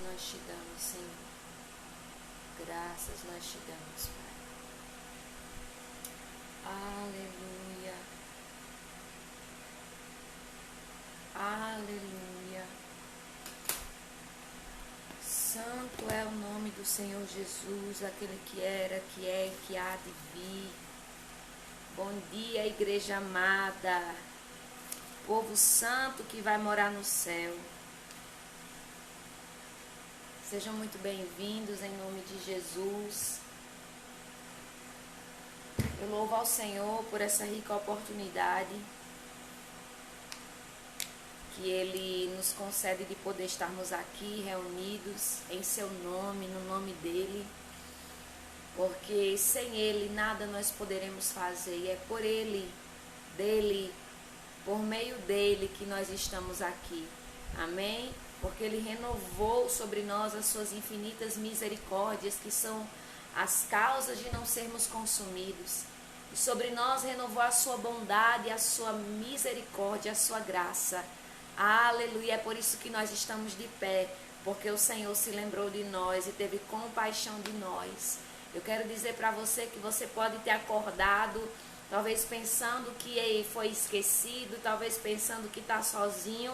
nós te damos, Senhor. Graças nós te damos, Pai. Aleluia. Aleluia. Santo é o nome do Senhor Jesus, aquele que era, que é e que há de vir. Bom dia, igreja amada, povo santo que vai morar no céu. Sejam muito bem-vindos em nome de Jesus. Eu louvo ao Senhor por essa rica oportunidade que Ele nos concede de poder estarmos aqui reunidos em Seu nome, no nome dEle, porque sem Ele nada nós poderemos fazer, e é por Ele, dEle, por meio dEle que nós estamos aqui, amém? Porque Ele renovou sobre nós as Suas infinitas misericórdias, que são as causas de não sermos consumidos, e sobre nós renovou a Sua bondade, a Sua misericórdia, a Sua graça. Aleluia, é por isso que nós estamos de pé, porque o Senhor se lembrou de nós e teve compaixão de nós. Eu quero dizer para você que você pode ter acordado, talvez pensando que foi esquecido, talvez pensando que está sozinho,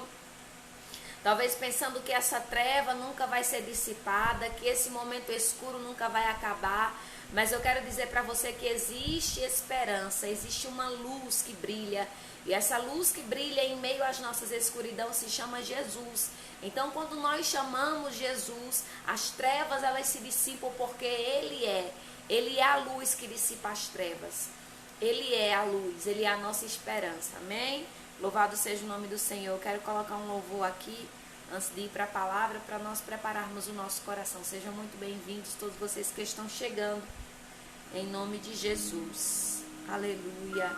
talvez pensando que essa treva nunca vai ser dissipada, que esse momento escuro nunca vai acabar. Mas eu quero dizer para você que existe esperança, existe uma luz que brilha. E essa luz que brilha em meio às nossas escuridão se chama Jesus. Então, quando nós chamamos Jesus, as trevas elas se dissipam, porque Ele é a luz que dissipa as trevas. Ele é a luz, Ele é a nossa esperança, amém? Louvado seja o nome do Senhor. Eu quero colocar um louvor aqui, antes de ir para a palavra, para nós prepararmos o nosso coração. Sejam muito bem-vindos todos vocês que estão chegando, em nome de Jesus. Aleluia.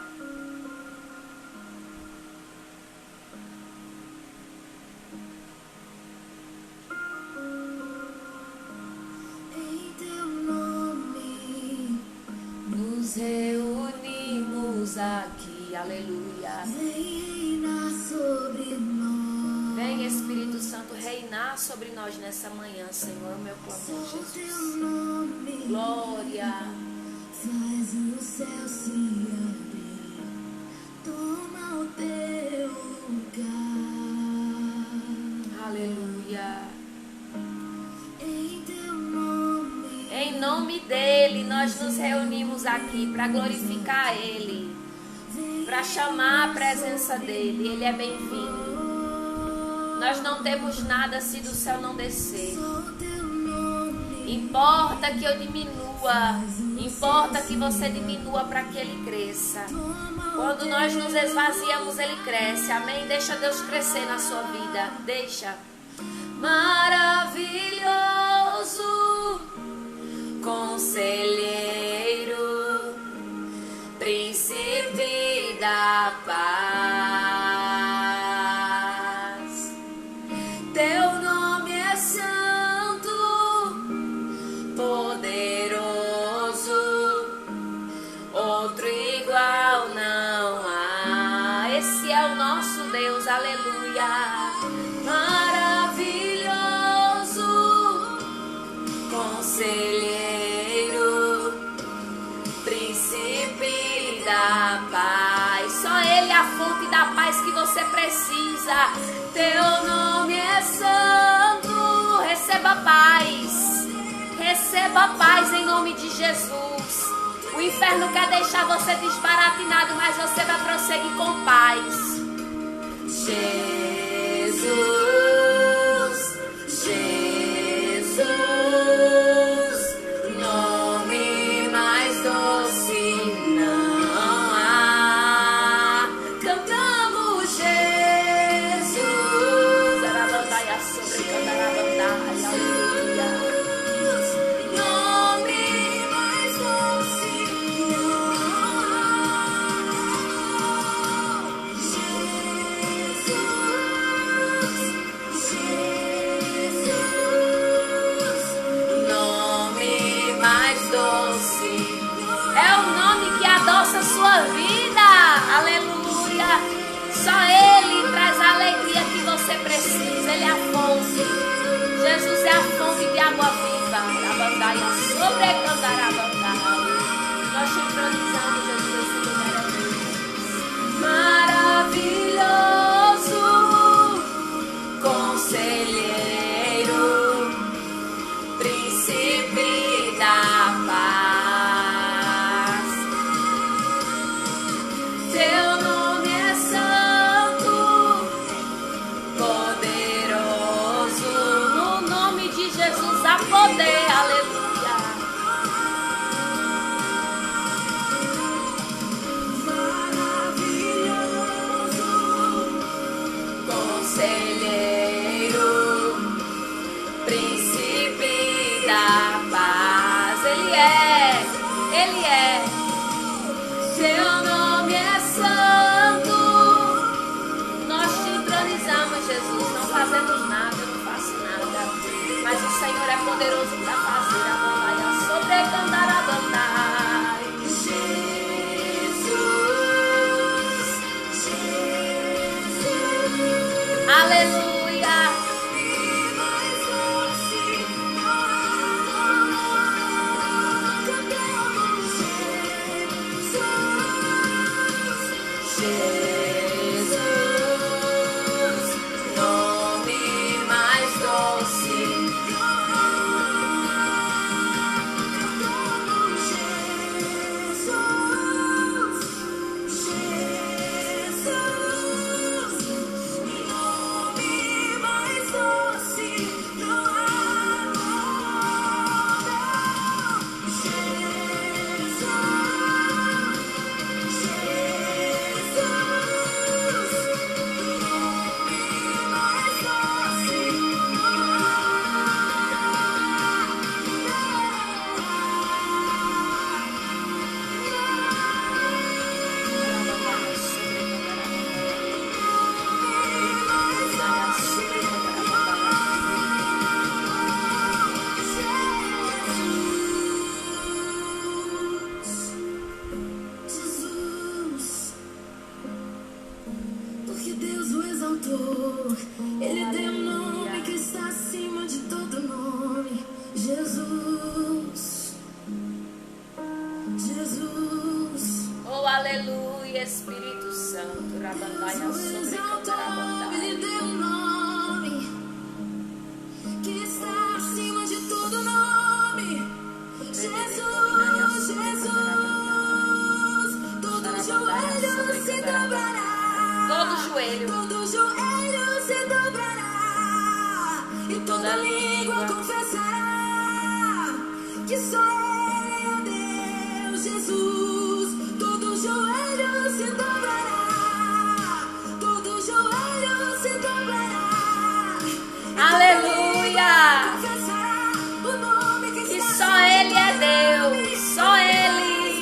Nos reunimos aqui, aleluia. Reina sobre nós. Vem, Espírito Santo, reinar sobre nós nessa manhã, Senhor, meu clamor, Jesus. Glória. Faz o céu se abrir, toma o teu lugar. Aleluia. Em teu nome. Em nome dEle, nós nos reunimos aqui para glorificar Ele, para chamar a presença dEle. Ele é bem-vindo. Nós não temos nada se do céu não descer. Importa que eu diminua, importa que você diminua para que Ele cresça. Quando nós nos esvaziamos, Ele cresce, amém? Deixa Deus crescer na sua vida, deixa. Maravilhoso, Conselheiro, Príncipe da paz, teu nome é santo, poderoso, outro igual não há. Esse é o nosso Deus, aleluia. Maravilhoso, Conselheiro, Príncipe da paz. Só Ele é a fonte da paz que você precisa. Teu nome é santo. Receba paz. Receba paz em nome de Jesus. O inferno quer deixar você desbaratinado, mas você vai prosseguir com paz. Jesus, Jesus, nome mais doce não há. Cantamos Jesus, arabandaia sobre candarabandai, aleluia. Nome mais doce não há. Jesus, nome mais doce, é o nome que adoça a sua vida, aleluia. Só Ele traz a alegria que você precisa, Ele é a fonte. Jesus é a Rabandaia, sobrecandarabandai. Nós te entronizamos, Jesus, esse lugar é Deus. Maravilhoso, conselheiro, príncipe da paz. Teu nome é santo, poderoso. No nome de Jesus há poder, aleluia. Conselheiro, príncipe da paz. Ele é. Seu nome é santo. Nós te entronizamos, Jesus. Não fazemos nada, eu não faço nada. Mas o Senhor é poderoso para fazer a bandaia sobrecantar a bandai. Jesus. Aleluia. Jesus, nome mais doce. Porque Deus o exaltou, Ele deu um nome que está acima de todo nome. Jesus, Jesus. Oh, aleluia, Espírito Santo. Rabandaia, Deus o exaltou, Ele sobrecantarabandai. deu um nome que está acima de todo nome. Jesus, Jesus. Todo joelho se dobrará. Todo joelho. Todo joelho se dobrará e toda língua confessará que só Ele é Deus, Jesus. Todo joelho se dobrará, todo joelho se dobrará. Aleluia. Confessará o nome que Que está só Ele é Deus, só Ele.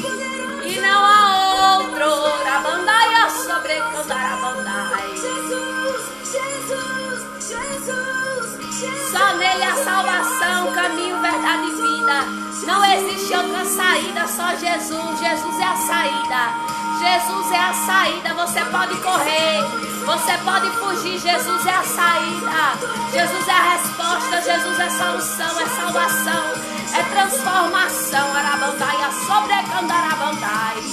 E não há outro. Rabandaia, sobrecantarabandai. Jesus, Jesus, Jesus, Jesus. Só nele a salvação, caminho, verdade e vida. Não existe outra saída, só Jesus. Jesus é a saída. Jesus é a saída. Você pode correr, você pode fugir. Jesus é a saída. Jesus é a resposta. Jesus é solução, é salvação, é transformação. Arabandaia, sobrecantarabandai.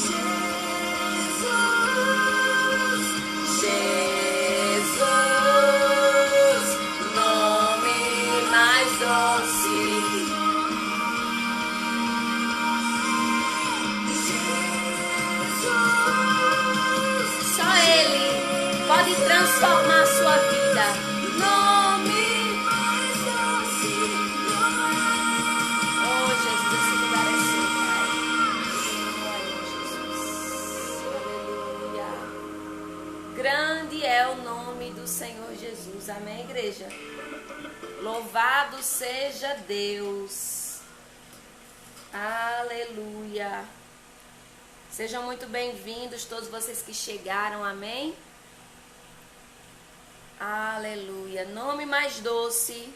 Jesus, nome mais doce. Só Ele pode transformar a sua vida. Nome mais doce. Oh, Jesus, esse lugar é seu, Pai. Oh, Jesus. Aleluia. Grande é o nome do Senhor Jesus. Amém, igreja? Louvado seja Deus. Aleluia. Sejam muito bem-vindos todos vocês que chegaram. Amém? Aleluia. Nome mais doce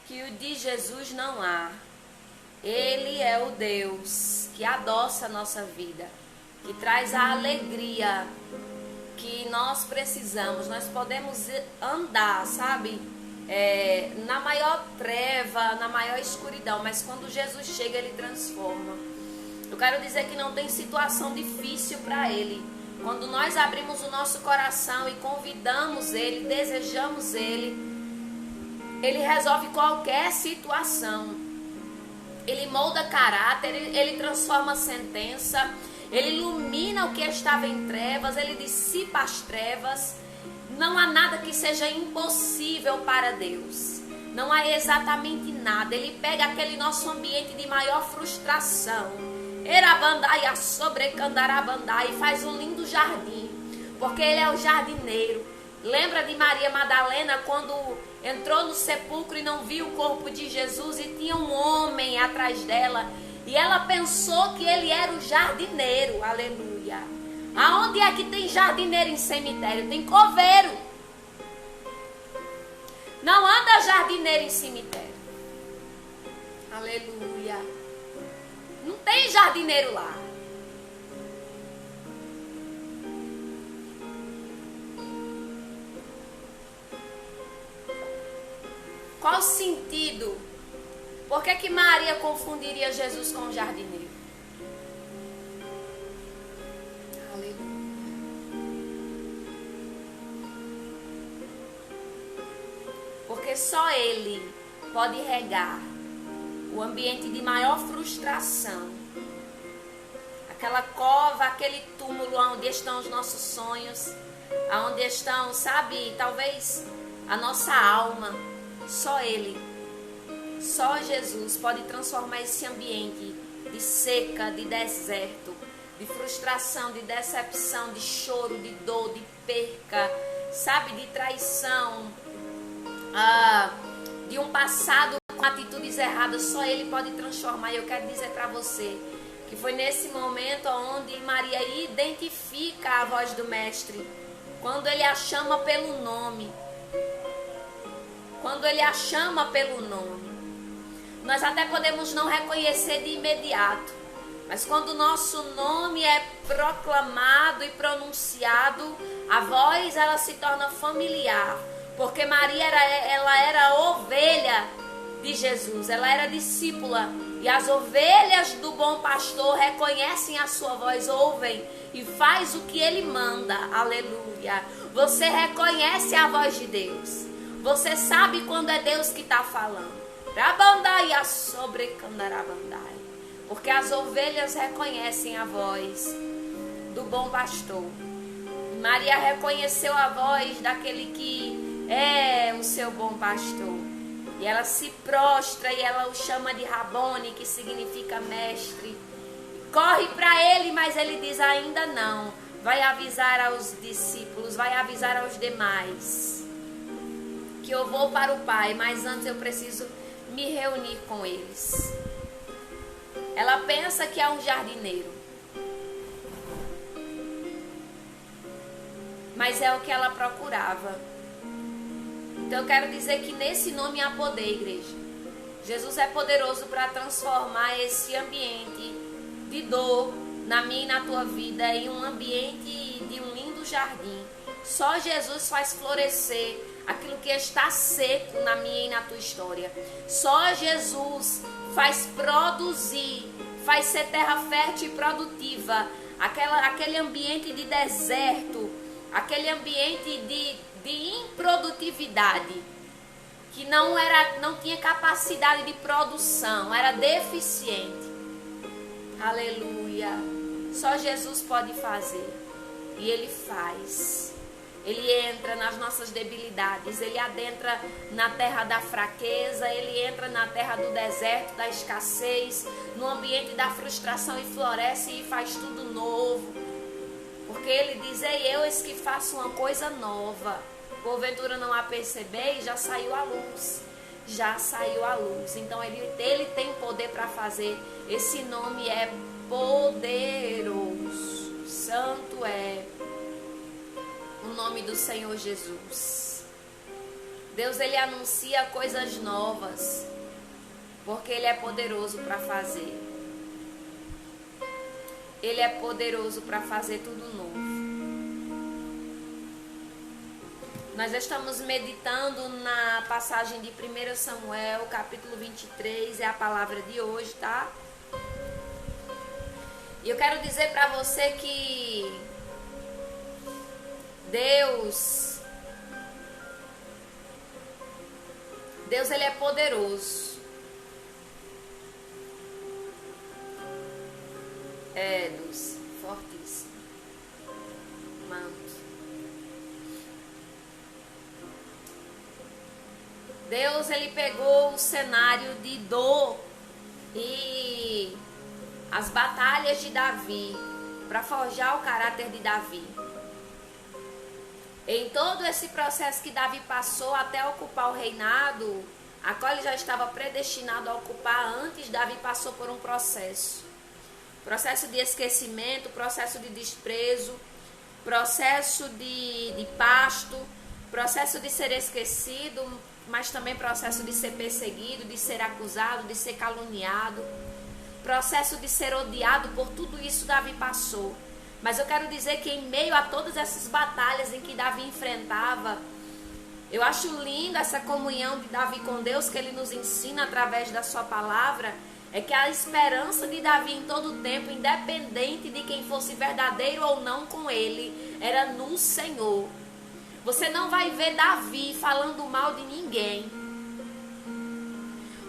que o de Jesus não há. Ele é o Deus que adoça a nossa vida, que traz a alegria que nós precisamos. Nós podemos andar, sabe, na maior treva, na maior escuridão, mas quando Jesus chega, ele transforma. Eu quero dizer que não tem situação difícil para ele. Quando nós abrimos o nosso coração e convidamos ele, desejamos ele, ele resolve qualquer situação. Ele molda caráter, ele transforma a sentença, ele ilumina o que estava em trevas, ele dissipa as trevas. Não há nada que seja impossível para Deus. Não há exatamente nada. Ele pega aquele nosso ambiente de maior frustração, Erabandai, sobrecandarabandai, e faz um lindo jardim, porque ele é o jardineiro. Lembra de Maria Madalena quando entrou no sepulcro e não viu o corpo de Jesus e tinha um homem atrás dela e ela pensou que ele era o jardineiro, aleluia. Aonde é que tem jardineiro em cemitério? Tem coveiro. Não anda jardineiro em cemitério, aleluia. Não tem jardineiro lá. Qual o sentido? Por que Maria confundiria Jesus com o jardineiro? Aleluia. Porque só ele pode regar o ambiente de maior frustração. Aquela cova, aquele túmulo onde estão os nossos sonhos, onde estão, sabe, talvez a nossa alma. Só ele, só Jesus pode transformar esse ambiente de seca, de deserto, de frustração, de decepção, de choro, de dor, de perca, sabe, de traição, de um passado com atitudes erradas. Só ele pode transformar. E eu quero dizer para você que foi nesse momento onde Maria identifica a voz do Mestre, quando ele a chama pelo nome. Quando ele a chama pelo nome. Nós até podemos não reconhecer de imediato, mas quando o nosso nome é proclamado e pronunciado, a voz ela se torna familiar, porque Maria ela era ovelha de Jesus, ela era discípula, e as ovelhas do bom pastor reconhecem a sua voz, ouvem e faz o que ele manda, aleluia. Você reconhece a voz de Deus. Você sabe quando é Deus que está falando. Rabandai, a sobrecandarabandai. Porque as ovelhas reconhecem a voz do bom pastor. Maria reconheceu a voz daquele que é o seu bom pastor. E ela se prostra e ela o chama de Rabone, que significa mestre. Corre para ele, mas ele diz ainda não. Vai avisar aos discípulos, vai avisar aos demais que eu vou para o Pai, mas antes eu preciso me reunir com eles. Ela pensa que é um jardineiro, mas é o que ela procurava. Então eu quero dizer que nesse nome há poder, igreja. Jesus é poderoso para transformar esse ambiente de dor na minha e na tua vida em um ambiente de um lindo jardim. Só Jesus faz florescer aquilo que está seco na minha e na tua história. Só Jesus faz produzir, faz ser terra fértil e produtiva. Aquele ambiente de deserto, aquele ambiente de improdutividade, que não tinha capacidade de produção, era deficiente. Aleluia. Só Jesus pode fazer. E Ele faz. Ele entra nas nossas debilidades, Ele adentra na terra da fraqueza, Ele entra na terra do deserto, da escassez, no ambiente da frustração e floresce e faz tudo novo. Porque Ele diz, ei, eu eis que faço uma coisa nova. Porventura não a percebeis, já saiu a luz. Já saiu a luz. Então ele tem poder para fazer. Esse nome é poderoso. Santo é o nome do Senhor Jesus. Deus, Ele anuncia coisas novas, porque Ele é poderoso para fazer. Ele é poderoso para fazer tudo novo. Nós estamos meditando na passagem de 1 Samuel, capítulo 23, é a palavra de hoje, tá? E eu quero dizer para você que Deus ele é poderoso. Luz, fortíssimo. Manto. Deus, ele pegou o cenário de dor e as batalhas de Davi para forjar o caráter de Davi. Em todo esse processo que Davi passou até ocupar o reinado, a qual ele já estava predestinado a ocupar antes, Davi passou por um processo. Processo de esquecimento, processo de desprezo, processo de pasto, processo de ser esquecido, mas também processo de ser perseguido, de ser acusado, de ser caluniado, processo de ser odiado. Por tudo isso Davi passou. Mas eu quero dizer que em meio a todas essas batalhas em que Davi enfrentava, eu acho lindo essa comunhão de Davi com Deus, que ele nos ensina através da sua palavra, é que a esperança de Davi em todo o tempo, independente de quem fosse verdadeiro ou não com ele, era no Senhor. Você não vai ver Davi falando mal de ninguém.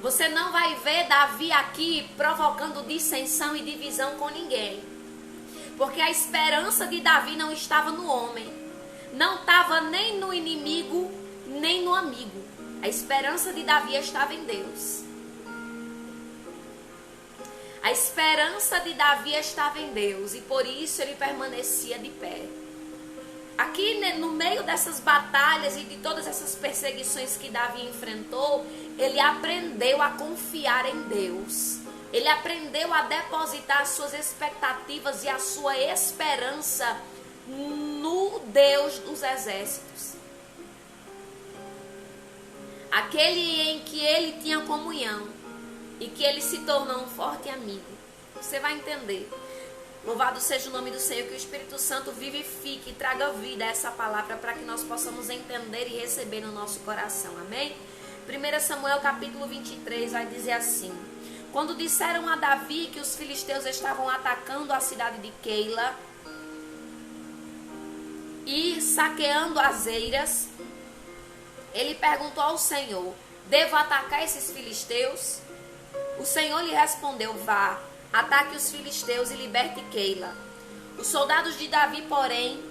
Você não vai ver Davi aqui provocando dissensão e divisão com ninguém. Porque a esperança de Davi não estava no homem. Não estava nem no inimigo, nem no amigo. A esperança de Davi estava em Deus. A esperança de Davi estava em Deus. E por isso ele permanecia de pé. Aqui no meio dessas batalhas e de todas essas perseguições que Davi enfrentou, ele aprendeu a confiar em Deus. Ele aprendeu a depositar as suas expectativas e a sua esperança no Deus dos exércitos. Aquele em que ele tinha comunhão e que ele se tornou um forte amigo. Você vai entender. Louvado seja o nome do Senhor, que o Espírito Santo vivifique e traga vida a essa palavra para que nós possamos entender e receber no nosso coração. Amém? 1 Samuel capítulo 23 vai dizer assim: quando disseram a Davi que os filisteus estavam atacando a cidade de Keila e saqueando as eiras, ele perguntou ao Senhor: devo atacar esses filisteus? O Senhor lhe respondeu: vá, ataque os filisteus e liberte Keila. Os soldados de Davi, porém,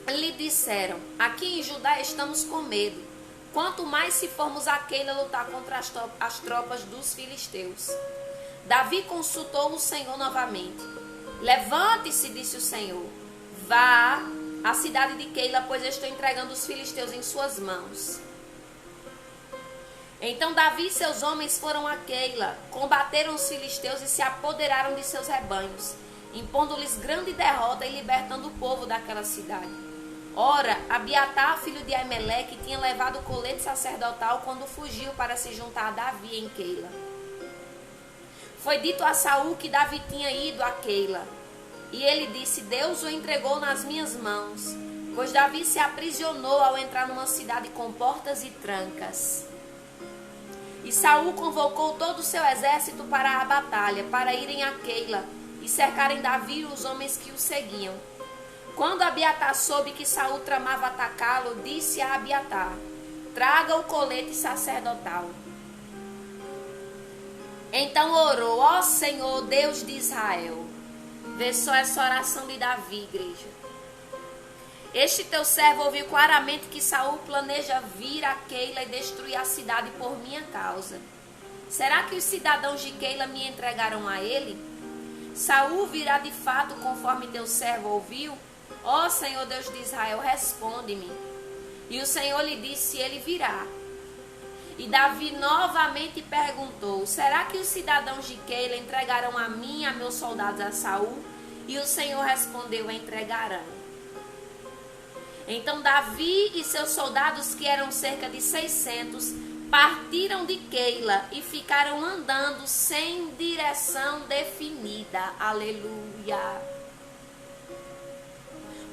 lhe disseram: aqui em Judá estamos com medo, quanto mais se formos a Keila lutar contra as tropas dos filisteus. Davi consultou o Senhor novamente. Levante-se, disse o Senhor, vá à cidade de Keila, pois eu estou entregando os filisteus em suas mãos. Então Davi e seus homens foram a Keila, combateram os filisteus e se apoderaram de seus rebanhos, impondo-lhes grande derrota e libertando o povo daquela cidade. Ora, Abiatar, filho de Aimeleque, tinha levado o colete sacerdotal quando fugiu para se juntar a Davi em Keila. Foi dito a Saul que Davi tinha ido a Keila, e ele disse: Deus o entregou nas minhas mãos, pois Davi se aprisionou ao entrar numa cidade com portas e trancas. E Saul convocou todo o seu exército para a batalha, para irem a Keila e cercarem Davi e os homens que o seguiam. Quando Abiatar soube que Saul tramava atacá-lo, disse a Abiatar: traga o colete sacerdotal. Então orou: ó Senhor, Deus de Israel. Vê só essa oração de Davi, igreja. Este teu servo ouviu claramente que Saul planeja vir a Keila e destruir a cidade por minha causa. Será que os cidadãos de Keila me entregaram a ele? Saul virá de fato conforme teu servo ouviu? Ó Senhor Deus de Israel, responde-me. E o Senhor lhe disse: ele virá. E Davi novamente perguntou: será que os cidadãos de Keila entregarão a mim e a meus soldados a Saul? E o Senhor respondeu: entregarão. Então Davi e seus soldados, que eram cerca de 600, partiram de Keila e ficaram andando sem direção definida. Aleluia.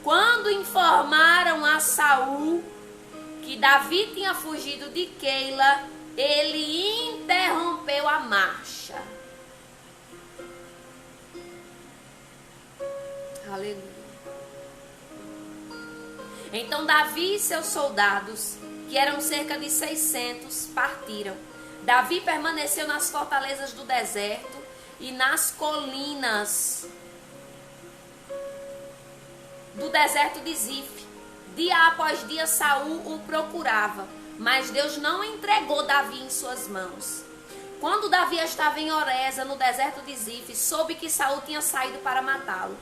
Quando informaram a Saul que Davi tinha fugido de Keila, ele interrompeu a marcha. Aleluia. Então Davi e seus soldados, que eram cerca de 600, partiram. Davi permaneceu nas fortalezas do deserto e nas colinas do deserto de Zif. Dia após dia Saul o procurava, mas Deus não entregou Davi em suas mãos. Quando Davi estava em Oreza, no deserto de Zif, soube que Saul tinha saído para matá-lo.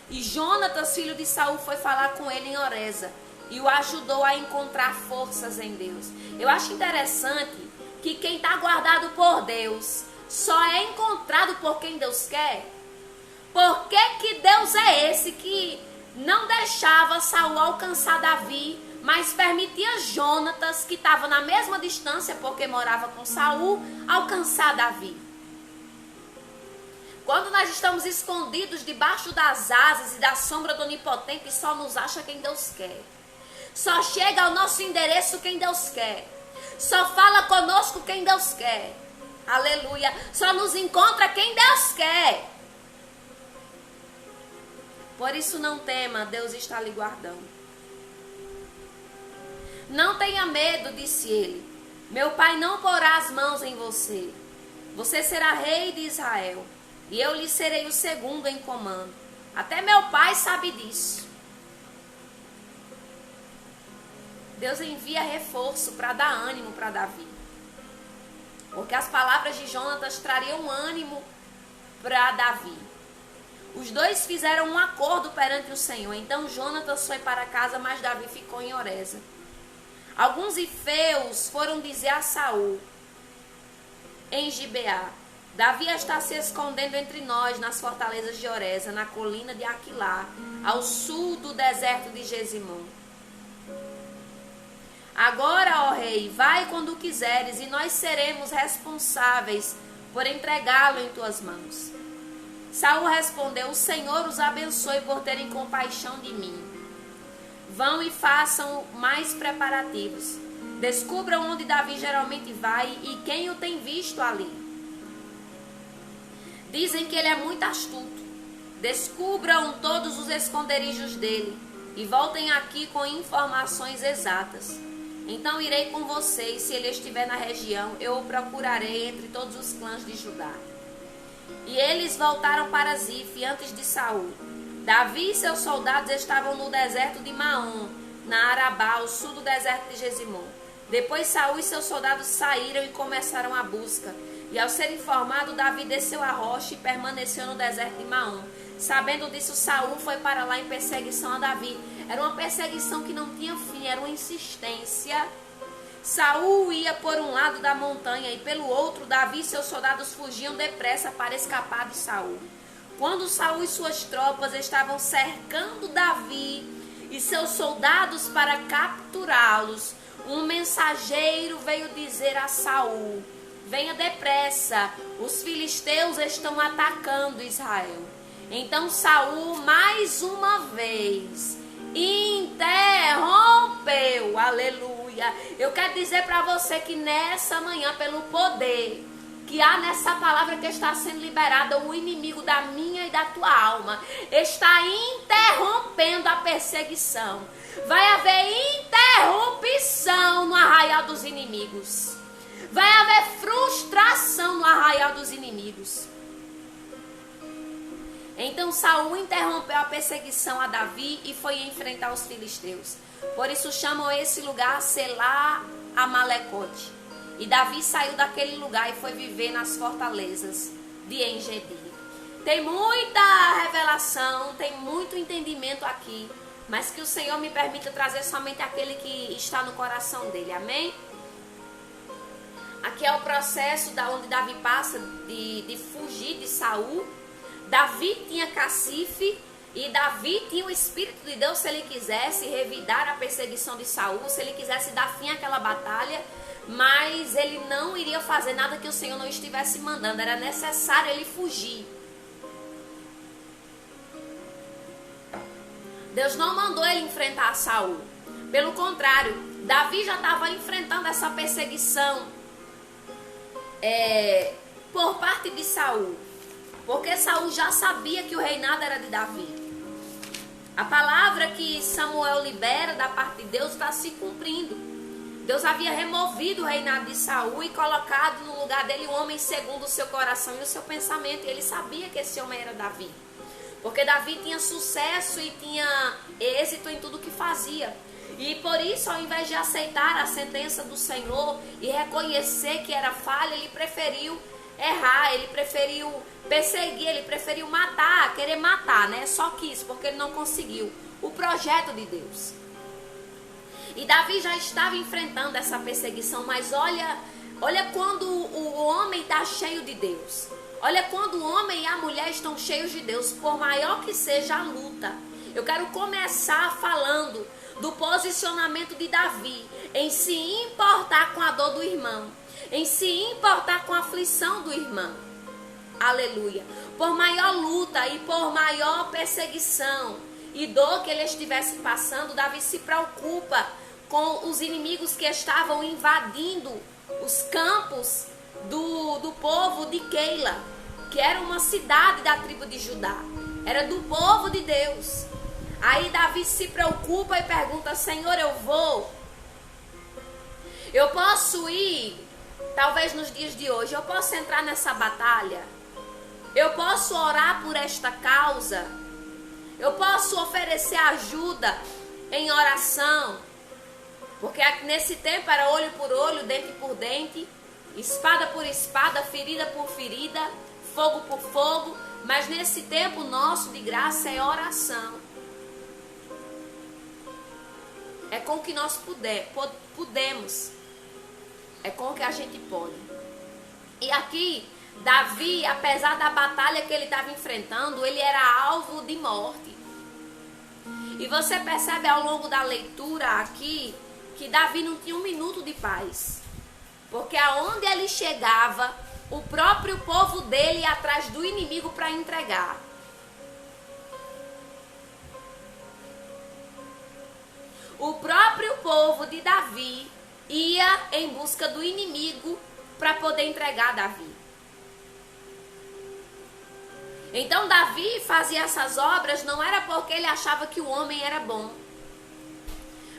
E Jonatas, filho de Saul, foi falar com ele em Oreza e o ajudou a encontrar forças em Deus. Eu acho interessante que quem está guardado por Deus só é encontrado por quem Deus quer. Por que Deus é esse que não deixava Saul alcançar Davi, mas permitia Jonatas, que estava na mesma distância porque morava com Saul, alcançar Davi? Quando nós estamos escondidos debaixo das asas e da sombra do Onipotente, só nos acha quem Deus quer. Só chega ao nosso endereço quem Deus quer. Só fala conosco quem Deus quer. Aleluia. Só nos encontra quem Deus quer. Por isso não tema, Deus está lhe guardando. Não tenha medo, disse ele. Meu pai não porá as mãos em você. Você será rei de Israel. E eu lhe serei o segundo em comando. Até meu pai sabe disso. Deus envia reforço para dar ânimo para Davi. Porque as palavras de Jonatas trariam ânimo para Davi. Os dois fizeram um acordo perante o Senhor. Então Jonatas foi para casa, mas Davi ficou em Oreza. Alguns ifeus foram dizer a Saul em Gibeá: Davi está se escondendo entre nós nas fortalezas de Oreza, na colina de Aquilá, ao sul do deserto de Gesimon. Agora, ó rei, vai quando quiseres, e nós seremos responsáveis por entregá-lo em tuas mãos. Saul respondeu: o Senhor os abençoe por terem compaixão de mim. Vão e façam mais preparativos. Descubram onde Davi geralmente vai e quem o tem visto ali. Dizem que ele é muito astuto. Descubram todos os esconderijos dele e voltem aqui com informações exatas. Então irei com vocês. Se ele estiver na região, eu o procurarei entre todos os clãs de Judá. E eles voltaram para Zif antes de Saul. Davi e seus soldados estavam no deserto de Maom, na Arabá, ao sul do deserto de Gesimon. Depois Saul e seus soldados saíram e começaram a busca. E ao ser informado, Davi desceu a rocha e permaneceu no deserto de Maom. Sabendo disso, Saul foi para lá em perseguição a Davi. Era uma perseguição que não tinha fim, era uma insistência. Saul ia por um lado da montanha e pelo outro, Davi e seus soldados fugiam depressa para escapar de Saul. Quando Saul e suas tropas estavam cercando Davi e seus soldados para capturá-los, um mensageiro veio dizer a Saul: venha depressa, os filisteus estão atacando Israel. Então Saul mais uma vez interrompeu. Aleluia. Eu quero dizer para você que nessa manhã, pelo poder que há nessa palavra que está sendo liberada, o inimigo da minha e da tua alma está interrompendo a perseguição. Vai haver interrupção no arraial dos inimigos. Vai haver frustração no arraial dos inimigos. Então Saul interrompeu a perseguição a Davi e foi enfrentar os filisteus. Por isso chamam esse lugar Selá Amalecote. E Davi saiu daquele lugar e foi viver nas fortalezas de Engedi. Tem muita revelação, tem muito entendimento aqui, mas que o Senhor me permita trazer somente aquele que está no coração dele. Amém? Aqui é o processo da onde Davi passa de fugir de Saul. Davi tinha cacife e Davi tinha o Espírito de Deus se ele quisesse revidar a perseguição de Saul, se ele quisesse dar fim àquela batalha, mas ele não iria fazer nada que o Senhor não estivesse mandando, era necessário ele fugir. Deus não mandou ele enfrentar Saul, pelo contrário, Davi já estava enfrentando essa perseguição por parte de Saul, porque Saul já sabia que o reinado era de Davi. A palavra que Samuel libera da parte de Deus está se cumprindo. Deus havia removido o reinado de Saul e colocado no lugar dele um homem segundo o seu coração e o seu pensamento. E ele sabia que esse homem era Davi, porque Davi tinha sucesso e tinha êxito em tudo que fazia. E por isso, ao invés de aceitar a sentença do Senhor e reconhecer que era falha, ele preferiu errar, ele preferiu perseguir, ele preferiu matar, querer matar, né? Só quis, porque ele não conseguiu o projeto de Deus. E Davi já estava enfrentando essa perseguição, mas olha quando o homem está cheio de Deus. Olha quando o homem e a mulher estão cheios de Deus, por maior que seja a luta. Eu quero começar falando do posicionamento de Davi em se importar com a dor do irmão, em se importar com a aflição do irmão. Aleluia. Por maior luta e por maior perseguição e dor que ele estivesse passando, Davi se preocupa com os inimigos que estavam invadindo os campos do povo de Keila, que era uma cidade da tribo de Judá, era do povo de Deus. Aí Davi se preocupa e pergunta: Senhor, eu posso ir, talvez nos dias de hoje, eu posso entrar nessa batalha? Eu posso orar por esta causa? Eu posso oferecer ajuda em oração? Porque nesse tempo era olho por olho, dente por dente, espada por espada, ferida por ferida, fogo por fogo. Mas nesse tempo nosso de graça é oração. É com o que nós podemos. É com o que a gente pode. E aqui, Davi, apesar da batalha que ele estava enfrentando, ele era alvo de morte. E você percebe ao longo da leitura aqui que Davi não tinha um minuto de paz. Porque aonde ele chegava, o próprio povo dele ia atrás do inimigo para entregar. O próprio povo de Davi ia em busca do inimigo para poder entregar Davi. Então Davi fazia essas obras não era porque ele achava que o homem era bom,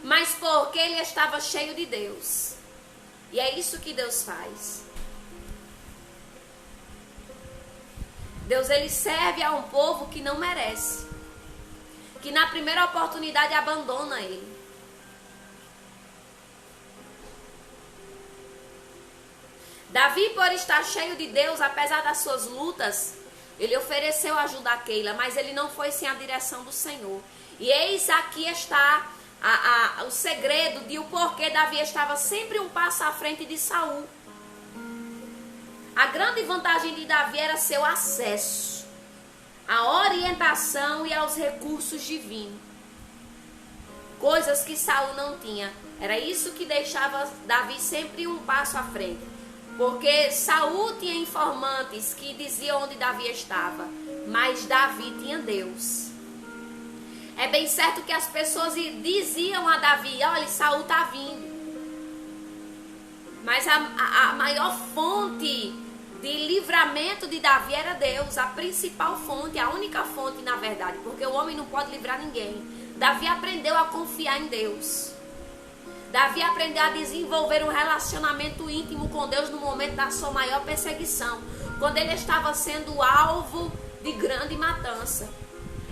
mas porque ele estava cheio de Deus. E é isso que Deus faz. Deus, ele serve a um povo que não merece, que na primeira oportunidade abandona ele. Davi, por estar cheio de Deus, apesar das suas lutas, ele ofereceu ajuda a Keila, mas ele não foi sem a direção do Senhor. E eis aqui está o segredo de o porquê Davi estava sempre um passo à frente de Saul. A grande vantagem de Davi era seu acesso à orientação e aos recursos divinos. Coisas que Saul não tinha. Era isso que deixava Davi sempre um passo à frente. Porque Saul tinha informantes que diziam onde Davi estava, mas Davi tinha Deus. É bem certo que as pessoas diziam a Davi: olha, Saul está vindo. Mas a maior fonte de livramento de Davi era Deus. A principal fonte, a única fonte na verdade, porque o homem não pode livrar ninguém. Davi aprendeu a confiar em Deus. Davi aprendeu a desenvolver um relacionamento íntimo com Deus no momento da sua maior perseguição, quando ele estava sendo alvo de grande matança.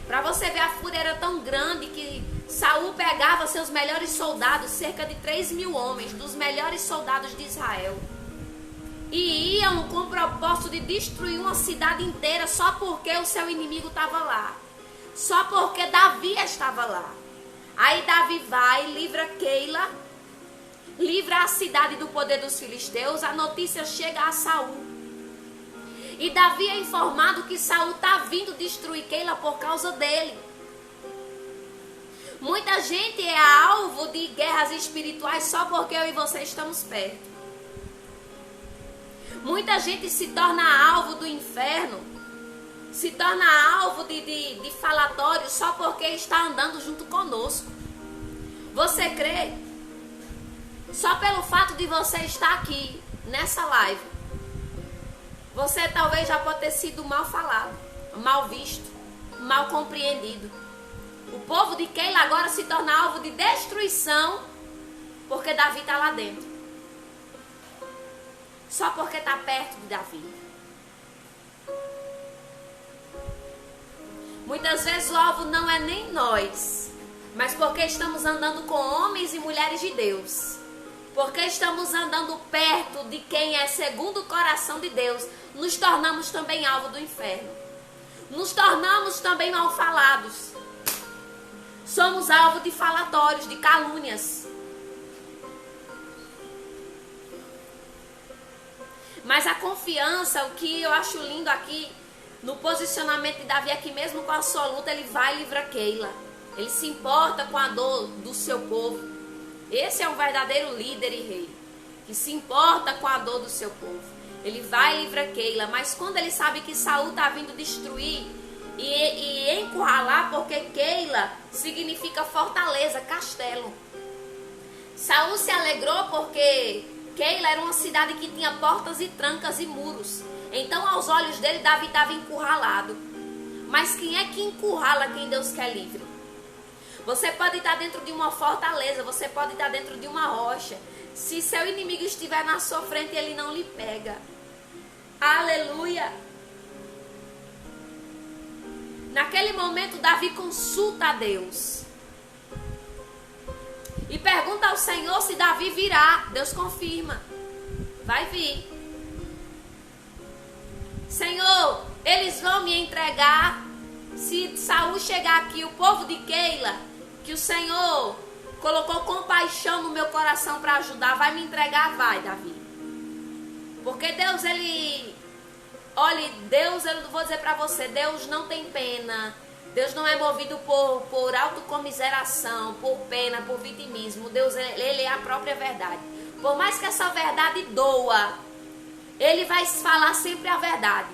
Para você ver, a fúria era tão grande que Saul pegava seus melhores soldados, cerca de 3.000 homens, dos melhores soldados de Israel, e iam com o propósito de destruir uma cidade inteira só porque o seu inimigo estava lá, só porque Davi estava lá. Aí Davi vai, livra Keila, livra a cidade do poder dos filisteus. A notícia chega a Saul. E Davi é informado que Saul está vindo destruir Keila por causa dele. Muita gente é alvo de guerras espirituais só porque eu e você estamos perto. Muita gente se torna alvo do inferno, se torna alvo de falatório só porque está andando junto conosco. Você crê Só pelo fato de você estar aqui, nessa live, você talvez já pode ter sido mal falado, mal visto, mal compreendido. O povo de Keila agora se torna alvo de destruição porque Davi está lá dentro. Só porque está perto de Davi. Muitas vezes o alvo não é nem nós, mas porque estamos andando com homens e mulheres de Deus. Porque estamos andando perto de quem é segundo o coração de Deus, nos tornamos também alvo do inferno. Nos tornamos também mal falados. Somos alvo de falatórios, de calúnias. Mas a confiança, o que eu acho lindo aqui, no posicionamento de Davi aqui mesmo com a sua luta, ele vai e livra Keila. Ele se importa com a dor do seu povo. Esse é um verdadeiro líder e rei, que se importa com a dor do seu povo. Ele vai e livra Keila, mas quando ele sabe que Saul está vindo destruir e encurralar, porque Keila significa fortaleza, castelo. Saul se alegrou porque Keila era uma cidade que tinha portas e trancas e muros. Então, aos olhos dele, Davi estava encurralado. Mas quem é que encurrala quem Deus quer livre? Você pode estar dentro de uma fortaleza, você pode estar dentro de uma rocha. Se seu inimigo estiver na sua frente, ele não lhe pega. Aleluia! Naquele momento, Davi consulta a Deus. E pergunta ao Senhor se Davi virá. Deus confirma. Vai vir. Senhor, eles vão me entregar. Se Saul chegar aqui, o povo de Keila, que o Senhor colocou compaixão no meu coração para ajudar, vai me entregar? Vai, Davi. Porque Deus, ele... Olha, Deus, eu vou dizer para você, Deus não tem pena. Deus não é movido por autocomiseração, por pena, por vitimismo. Deus, ele é a própria verdade. Por mais que essa verdade doa, ele vai falar sempre a verdade.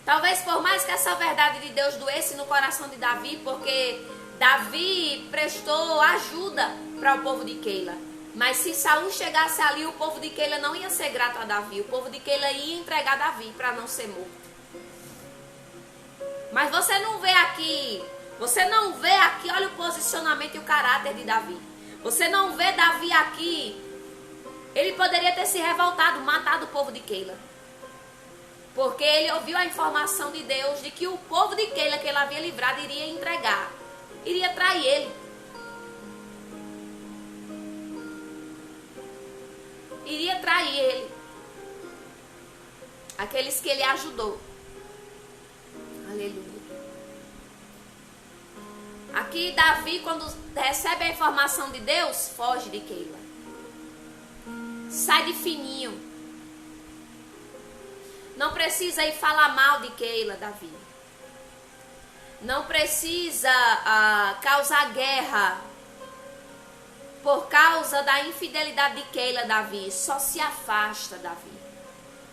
Talvez por mais que essa verdade de Deus doesse no coração de Davi, porque Davi prestou ajuda para o povo de Keila. Mas se Saul chegasse ali, o povo de Keila não ia ser grato a Davi. O povo de Keila ia entregar Davi para não ser morto. Mas você não vê aqui, olha o posicionamento e o caráter de Davi. Você não vê Davi aqui, ele poderia ter se revoltado, matado o povo de Keila. Porque ele ouviu a informação de Deus de que o povo de Keila que ele havia livrado iria entregar, iria trair ele. Iria trair ele. Aqueles que ele ajudou. Aleluia. Aqui Davi, quando recebe a informação de Deus, foge de Keila. Sai de fininho. Não precisa ir falar mal de Keila, Davi. Não precisa causar guerra por causa da infidelidade de Keila, Davi. Só se afasta, Davi.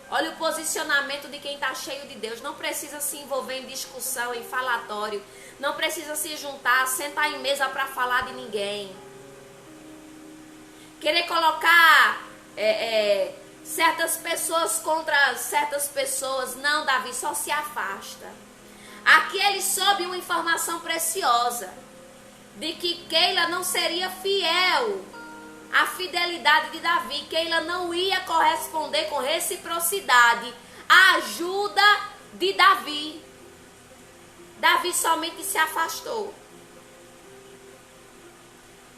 Olha o posicionamento de quem está cheio de Deus. Não precisa se envolver em discussão, em falatório. Não precisa se juntar, sentar em mesa para falar de ninguém. Querer colocar certas pessoas contra certas pessoas. Não, Davi, só se afasta. Aqui ele soube uma informação preciosa. De que Keila não seria fiel à fidelidade de Davi. Keila não ia corresponder com reciprocidade à ajuda de Davi. Davi somente se afastou.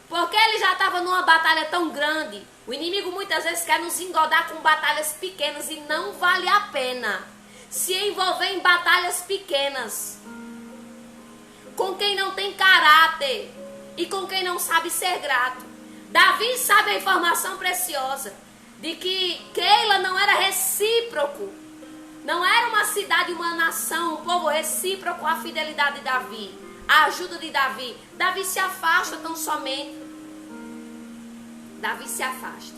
Porque ele já estava numa batalha tão grande. O inimigo muitas vezes quer nos engodar com batalhas pequenas e não vale a pena se envolver em batalhas pequenas. Com quem não tem caráter e com quem não sabe ser grato. Davi sabe a informação preciosa de que Keila não era recíproco. Não era uma cidade, uma nação, um povo recíproco à fidelidade de Davi, à ajuda de Davi. Davi se afasta tão somente. Davi se afasta.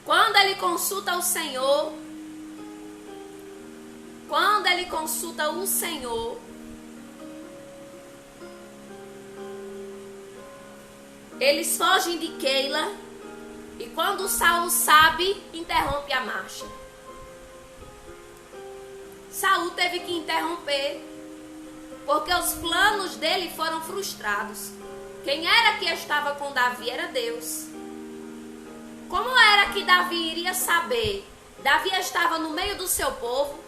Quando ele consulta o Senhor, eles fogem de Keila, e quando Saul sabe, interrompe a marcha. Saul teve que interromper, porque os planos dele foram frustrados. Quem era que estava com Davi era Deus. Como era que Davi iria saber? Davi estava no meio do seu povo,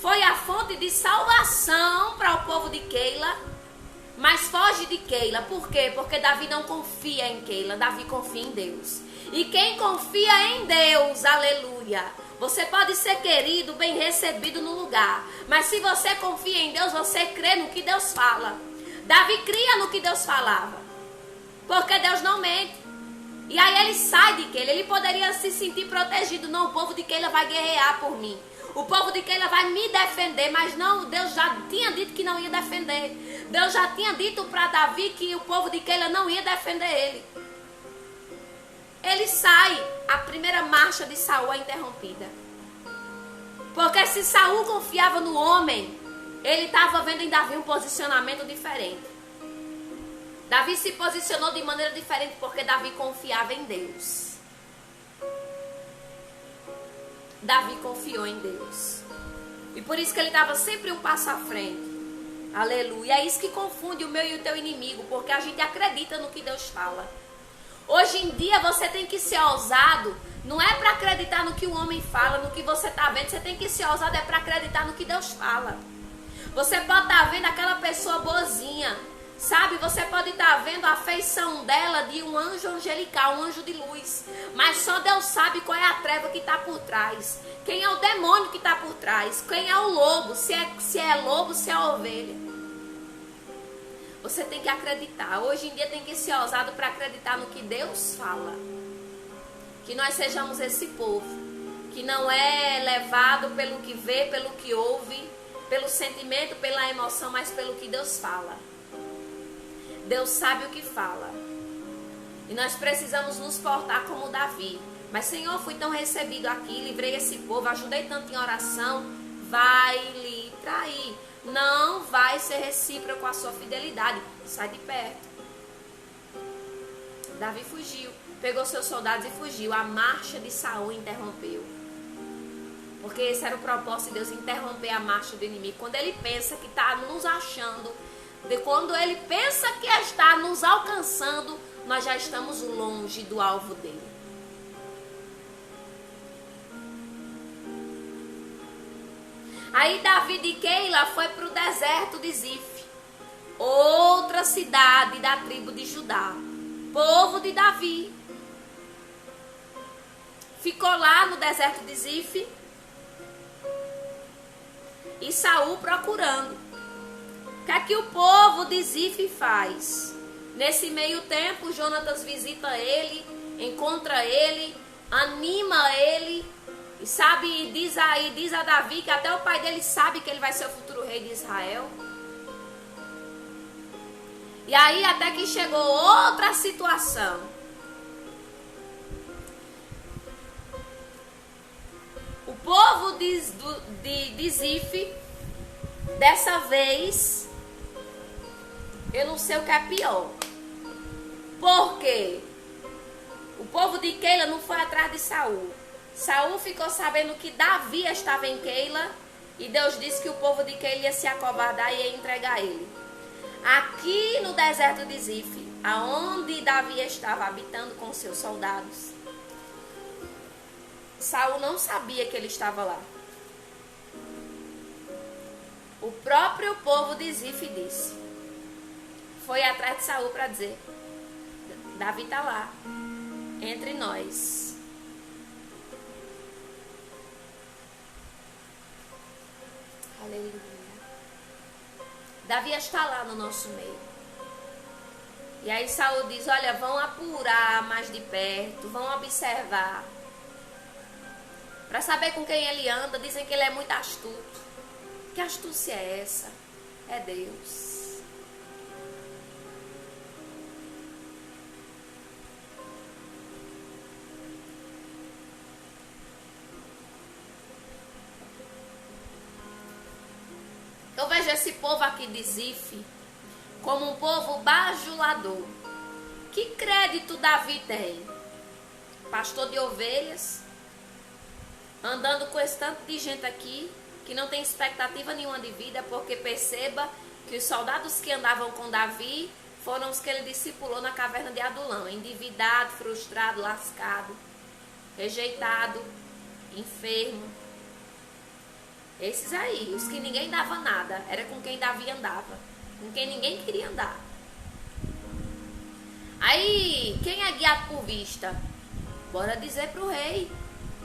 foi a fonte de salvação para o povo de Keila, mas foge de Keila. Por quê? Porque Davi não confia em Keila, Davi confia em Deus. E quem confia em Deus, aleluia, você pode ser querido, bem recebido no lugar, mas se você confia em Deus, você crê no que Deus fala. Davi cria no que Deus falava, porque Deus não mente. E aí ele sai de Keila, ele poderia se sentir protegido. Não, o povo de Keila vai guerrear por mim, o povo de Keila vai me defender, mas não, Deus já tinha dito que não ia defender. Deus já tinha dito para Davi que o povo de Keila não ia defender ele. Ele sai, a primeira marcha de Saul é interrompida. Porque se Saul confiava no homem, ele estava vendo em Davi um posicionamento diferente. Davi se posicionou de maneira diferente porque Davi confiava em Deus. Davi confiou em Deus. E por isso que ele estava sempre um passo à frente. Aleluia. É isso que confunde o meu e o teu inimigo, porque a gente acredita no que Deus fala. Hoje em dia você tem que ser ousado. Não é para acreditar no que o homem fala, no que você está vendo. Você tem que ser ousado, é para acreditar no que Deus fala. Você pode estar vendo aquela pessoa boazinha, sabe? Você pode estar vendo a feição dela de um anjo angelical, um anjo de luz. Mas só Deus sabe qual é a treva que está por trás. Quem é o demônio que está por trás. Quem é o lobo, se é lobo, se é ovelha. Você tem que acreditar. Hoje em dia tem que ser ousado para acreditar no que Deus fala. Que nós sejamos esse povo que não é levado pelo que vê, pelo que ouve, pelo sentimento, pela emoção, mas pelo que Deus fala. Deus sabe o que fala. E nós precisamos nos portar como Davi. Mas Senhor, fui tão recebido aqui, livrei esse povo, ajudei tanto em oração. Vai lhe trair. Não vai ser recíproco a sua fidelidade. Sai de perto. Davi fugiu, pegou seus soldados e fugiu. A marcha de Saul interrompeu. Porque esse era o propósito de Deus, interromper a marcha do inimigo. Quando ele pensa que está nos achando, quando ele pensa que está nos alcançando, nós já estamos longe do alvo dele. Aí Davi de Keila foi para o deserto de Zif, outra cidade da tribo de Judá, povo de Davi. Ficou lá no deserto de Zif e Saul procurando. O que é que o povo de Zif faz? Nesse meio tempo, Jonatas visita ele, encontra ele, anima ele. E sabe, diz a Davi que até o pai dele sabe que ele vai ser o futuro rei de Israel. E aí até que chegou outra situação. O povo de Zif, dessa vez, eu não sei o que é pior. Por quê? O povo de Keila não foi atrás de Saul. Saul ficou sabendo que Davi estava em Keila e Deus disse que o povo de Keila ia se acovardar e ia entregar ele. Aqui no deserto de Zif, aonde Davi estava habitando com seus soldados, Saul não sabia que ele estava lá. O próprio povo de Zif disse. Foi atrás de Saul para dizer: Davi está lá, entre nós. Aleluia. Davi está lá no nosso meio. E aí Saul diz: olha, vão apurar mais de perto, vão observar, para saber com quem ele anda. Dizem que ele é muito astuto. Que astúcia é essa? É Deus. Eu vejo esse povo aqui de Zif como um povo bajulador. Que crédito Davi tem? Pastor de ovelhas, andando com esse tanto de gente aqui, que não tem expectativa nenhuma de vida, porque perceba que os soldados que andavam com Davi foram os que ele discipulou na caverna de Adulão. Endividado, frustrado, lascado, rejeitado, enfermo. Esses aí, os que ninguém dava nada, era com quem Davi andava, com quem ninguém queria andar. Aí, quem é guiado por vista? Bora dizer pro rei.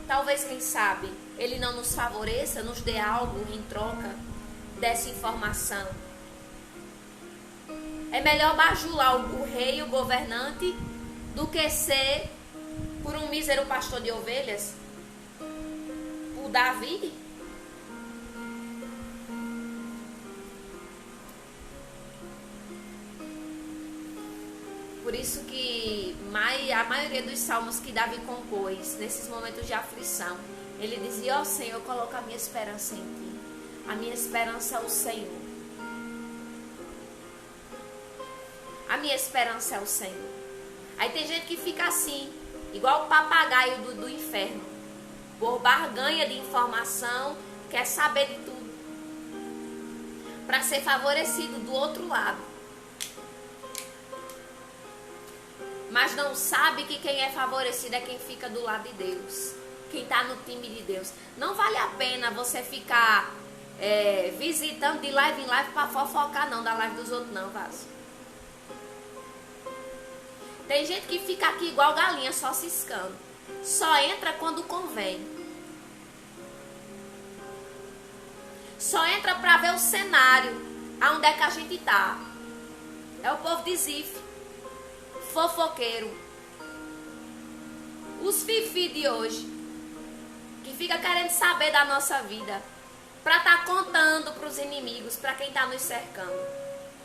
Talvez, quem sabe, ele não nos favoreça, nos dê algo em troca dessa informação. É melhor bajular o rei, o governante, do que ser por um mísero pastor de ovelhas, por Davi. Por isso que a maioria dos salmos que Davi compôs, nesses momentos de aflição, ele dizia: ó Senhor, eu coloco a minha esperança em Ti. A minha esperança é o Senhor. A minha esperança é o Senhor. Aí tem gente que fica assim, igual o papagaio do inferno. Por barganha de informação, quer saber de tudo. Para ser favorecido do outro lado. Mas não sabe que quem é favorecido é quem fica do lado de Deus. Quem está no time de Deus. Não vale a pena você ficar visitando de live em live para fofocar não, da live dos outros não, vaso. Tem gente que fica aqui igual galinha, só ciscando. Só entra quando convém. Só entra para ver o cenário, aonde é que a gente tá. É o povo de Zif. Fofoqueiro. Os fifi de hoje, que fica querendo saber da nossa vida, para estar contando para os inimigos, para quem está nos cercando.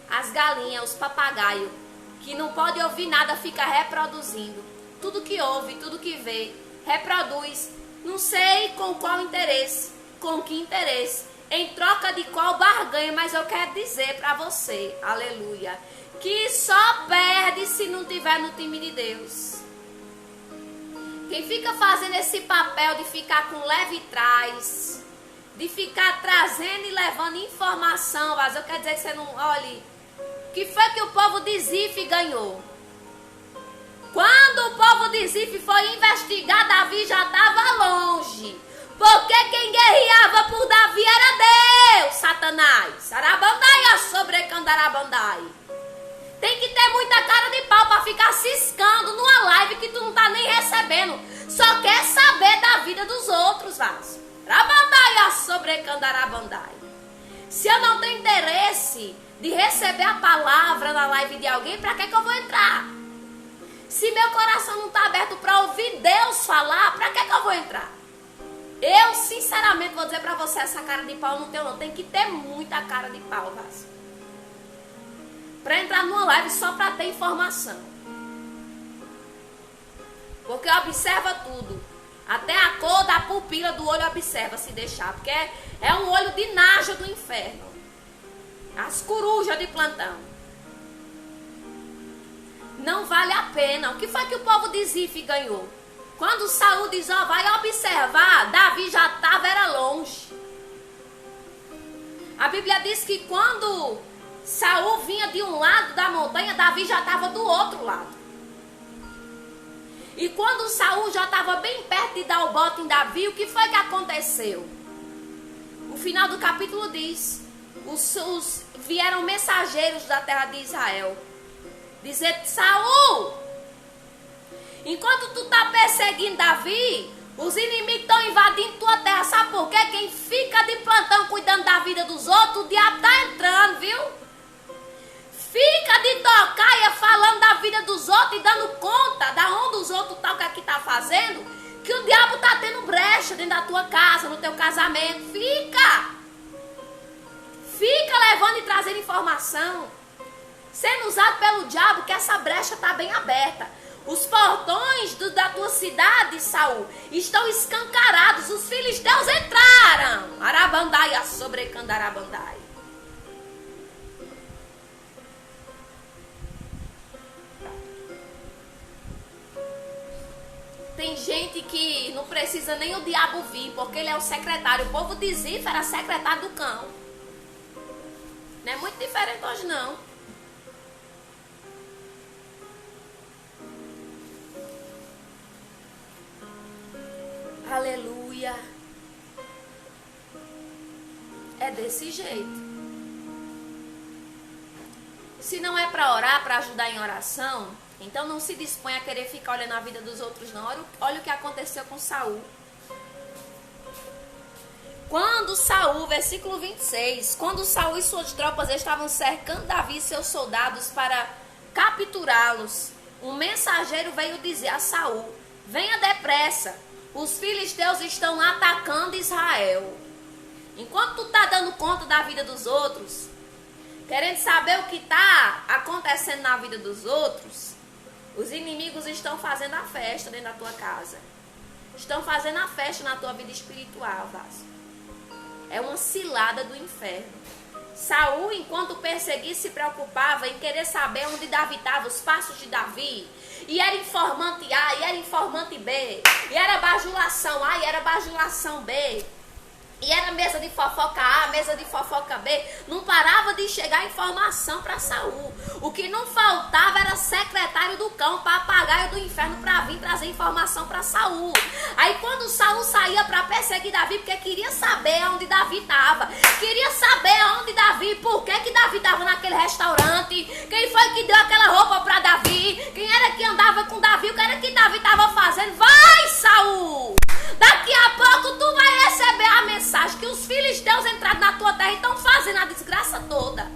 As galinhas, os papagaios, que não pode ouvir nada, fica reproduzindo. Tudo que ouve, tudo que vê, reproduz. Não sei com qual interesse, com que interesse, em troca de qual barganha, mas eu quero dizer para você, aleluia, que só perde se não tiver no time de Deus. Quem fica fazendo esse papel de ficar com leve trás, de ficar trazendo e levando informação, mas eu quero dizer que você não olhe. Que foi que o povo de Zif ganhou? Quando o povo de Zif foi investigar, Davi já estava longe. Porque quem guerreava por Davi era Deus, Satanás. Arabandai, sobrecandarabandai. Tem que ter muita cara de pau para ficar ciscando numa live que tu não tá nem recebendo. Só quer saber da vida dos outros, vaso. Arabandai, sobrecandarabandai. Se eu não tenho interesse de receber a palavra na live de alguém, para que eu vou entrar? Se meu coração não está aberto para ouvir Deus falar, para que eu vou entrar? Eu, sinceramente, vou dizer para você, essa cara de pau não tem, não. Tem que ter muita cara de pau, Vasco. Para entrar numa live só para ter informação. Porque observa tudo. Até a cor da pupila do olho observa, se deixar. Porque é um olho de naja do inferno. As corujas de plantão. Não vale a pena. O que foi que o povo de Zif ganhou? Quando Saul diz, ó, vai observar, Davi já estava longe. A Bíblia diz que quando Saul vinha de um lado da montanha, Davi já estava do outro lado. E quando Saul já estava bem perto de dar o bote em Davi, o que foi que aconteceu? O final do capítulo diz, vieram mensageiros da terra de Israel, dizer, Saul, enquanto tu tá perseguindo Davi, os inimigos estão invadindo tua terra. Sabe por quê? Quem fica de plantão cuidando da vida dos outros, o diabo tá entrando, viu? Fica de tocaia falando da vida dos outros e dando conta da onde os outros estão, o que aqui tá fazendo, que o diabo tá tendo brecha dentro da tua casa, no teu casamento. Fica levando e trazendo informação, sendo usado pelo diabo, que essa brecha tá bem aberta. Os portões da tua cidade, Saul, estão escancarados. Os filisteus entraram. Arabandai, sobrecandarabandai. Tem gente que não precisa nem o diabo vir, porque ele é o secretário. O povo de Zif era secretário do cão. Não é muito diferente hoje, não. Aleluia. É desse jeito. Se não é para orar, para ajudar em oração, então não se dispõe a querer ficar olhando a vida dos outros, não. Olha o que aconteceu com Saul. Quando Saul, versículo 26, quando Saul e suas tropas estavam cercando Davi e seus soldados para capturá-los, um mensageiro veio dizer a Saul: venha depressa, os filisteus estão atacando Israel. Enquanto tu tá dando conta da vida dos outros, querendo saber o que está acontecendo na vida dos outros, os inimigos estão fazendo a festa dentro da tua casa. Estão fazendo a festa na tua vida espiritual, Vasco. É uma cilada do inferno. Saul, enquanto perseguia, se preocupava em querer saber onde Davi estava, os passos de Davi. E era informante A, e era informante B. E era bajulação A, e era bajulação B. E era mesa de fofoca A, mesa de fofoca B. Não parava de chegar informação para Saul. O que não faltava era secretário do cão, papagaio do inferno, para vir trazer informação para Saul. Aí quando Saul saía para perseguir Davi, porque queria saber onde Davi estava. Queria saber onde Davi, por que Davi estava naquele restaurante. Quem foi que deu aquela roupa para Davi. Quem era que andava com Davi, o que era que Davi estava fazendo. Vai, Saul! Daqui a pouco tu vai receber a mensagem que os filisteus entraram na tua terra e estão fazendo a desgraça toda.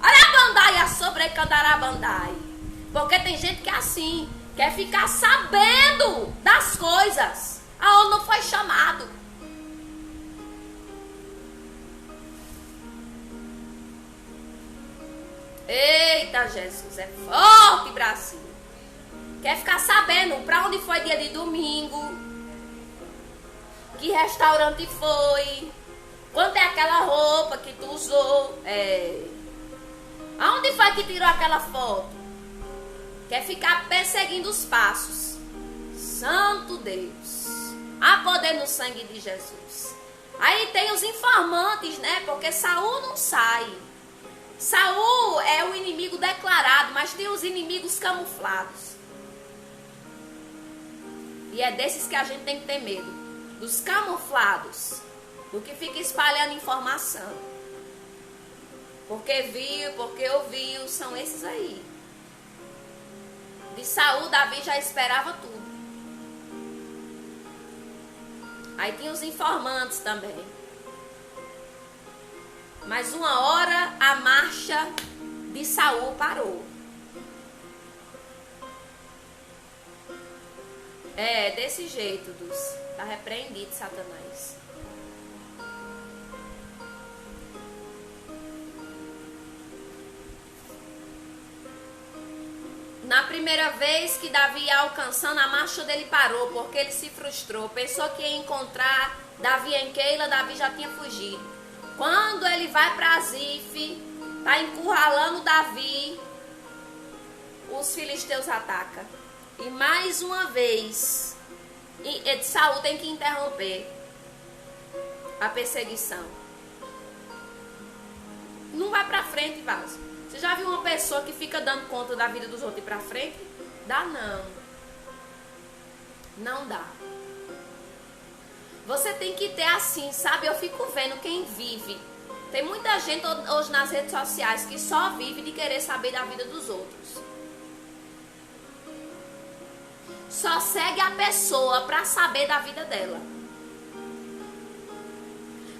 Arabandai, a sobrecandarabandai. Porque tem gente que é assim, quer ficar sabendo das coisas aonde não foi chamado. Eita, Jesus, é forte, Brasil. Quer ficar sabendo para onde foi dia de domingo. Que restaurante foi? Quanto é aquela roupa que tu usou? Aonde foi que tirou aquela foto? Quer ficar perseguindo os passos. Santo Deus. Há poder no sangue de Jesus. Aí tem os informantes, né? Porque Saul não sai. Saul é o inimigo declarado, mas tem os inimigos camuflados. E é desses que a gente tem que ter medo. Dos camuflados, do que fica espalhando informação. Porque viu, porque ouviu, são esses aí. De Saul, Davi já esperava tudo. Aí tinha os informantes também. Mas uma hora a marcha de Saul parou. É, desse jeito, Dulce. Está repreendido, Satanás. Na primeira vez que Davi ia alcançando, a marcha dele parou, porque ele se frustrou. Pensou que ia encontrar Davi em Keila, Davi já tinha fugido. Quando ele vai para Zif, está encurralando Davi, os filisteus atacam. E mais uma vez, Saul tem que interromper a perseguição. Não vai pra frente, Vaso. Você já viu uma pessoa que fica dando conta da vida dos outros e pra frente? Dá não. Não dá. Você tem que ter assim, sabe? Eu fico vendo quem vive. Tem muita gente hoje nas redes sociais que só vive de querer saber da vida dos outros. Só segue a pessoa para saber da vida dela.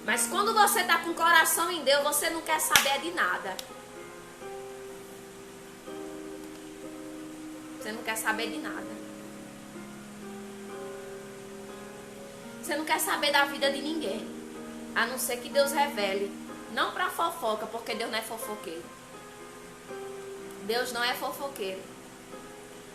Mas quando você está com o coração em Deus, você não quer saber de nada. Você não quer saber de nada. Você não quer saber da vida de ninguém. A não ser que Deus revele. Não para fofoca, porque Deus não é fofoqueiro. Deus não é fofoqueiro.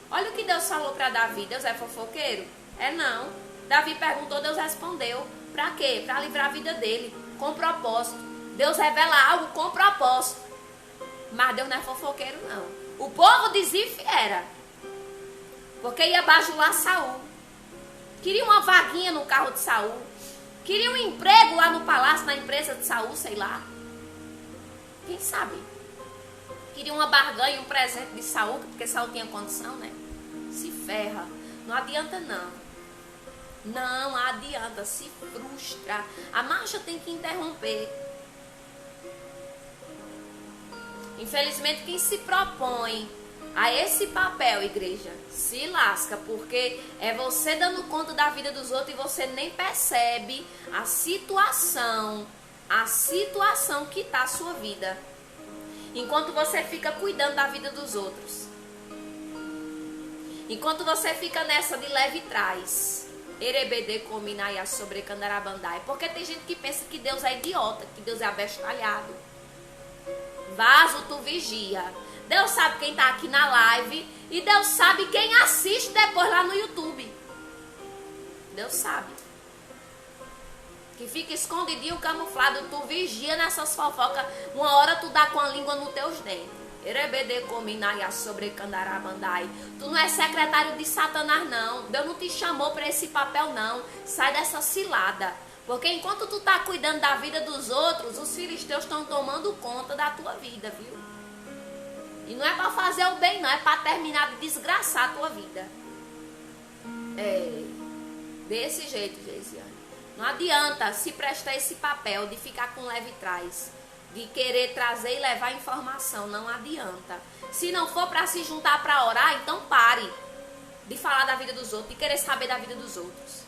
Olha o que Deus falou para Davi. Deus é fofoqueiro? É não. Davi perguntou, Deus respondeu. Para quê? Para livrar a vida dele. Com propósito. Deus revela algo com propósito. Mas Deus não é fofoqueiro, não. O povo de Zif era. Porque ia bajular Saul. queria uma vaguinha no carro de Saul, queria um emprego lá no palácio, na empresa de Saul, sei lá. Quem sabe? Queria uma barganha, um presente de Saul, porque Saul tinha condição, né? Se ferra. Não adianta não. Não adianta, se frustra. A marcha tem que interromper. Infelizmente, quem se propõe a esse papel, igreja, se lasca, porque é você dando conta da vida dos outros e você nem percebe a situação que está a sua vida. Enquanto você fica cuidando da vida dos outros. Enquanto você fica nessa de leve trás. Erebede cominaia sobre candarabandai. Porque tem gente que pensa que Deus é idiota, que Deus é abestalhado. Vaso, tu vigia. Deus sabe quem está aqui na live e Deus sabe quem assiste depois lá no YouTube. Deus sabe. Que fica escondidinho, camuflado, tu vigia nessas fofocas. Uma hora tu dá com a língua nos teus dentes. Erebede cominaia sobre candarabandai. Tu não é secretário de Satanás, não. Deus não te chamou para esse papel, não. Sai dessa cilada. Porque enquanto tu tá cuidando da vida dos outros, os filisteus estão tomando conta da tua vida, viu? E não é para fazer o bem, não. É para terminar de desgraçar a tua vida. É desse jeito, Geisiane. Não adianta se prestar esse papel de ficar com leve trás, de querer trazer e levar informação. Não adianta. Se não for para se juntar para orar, então pare de falar da vida dos outros, de querer saber da vida dos outros.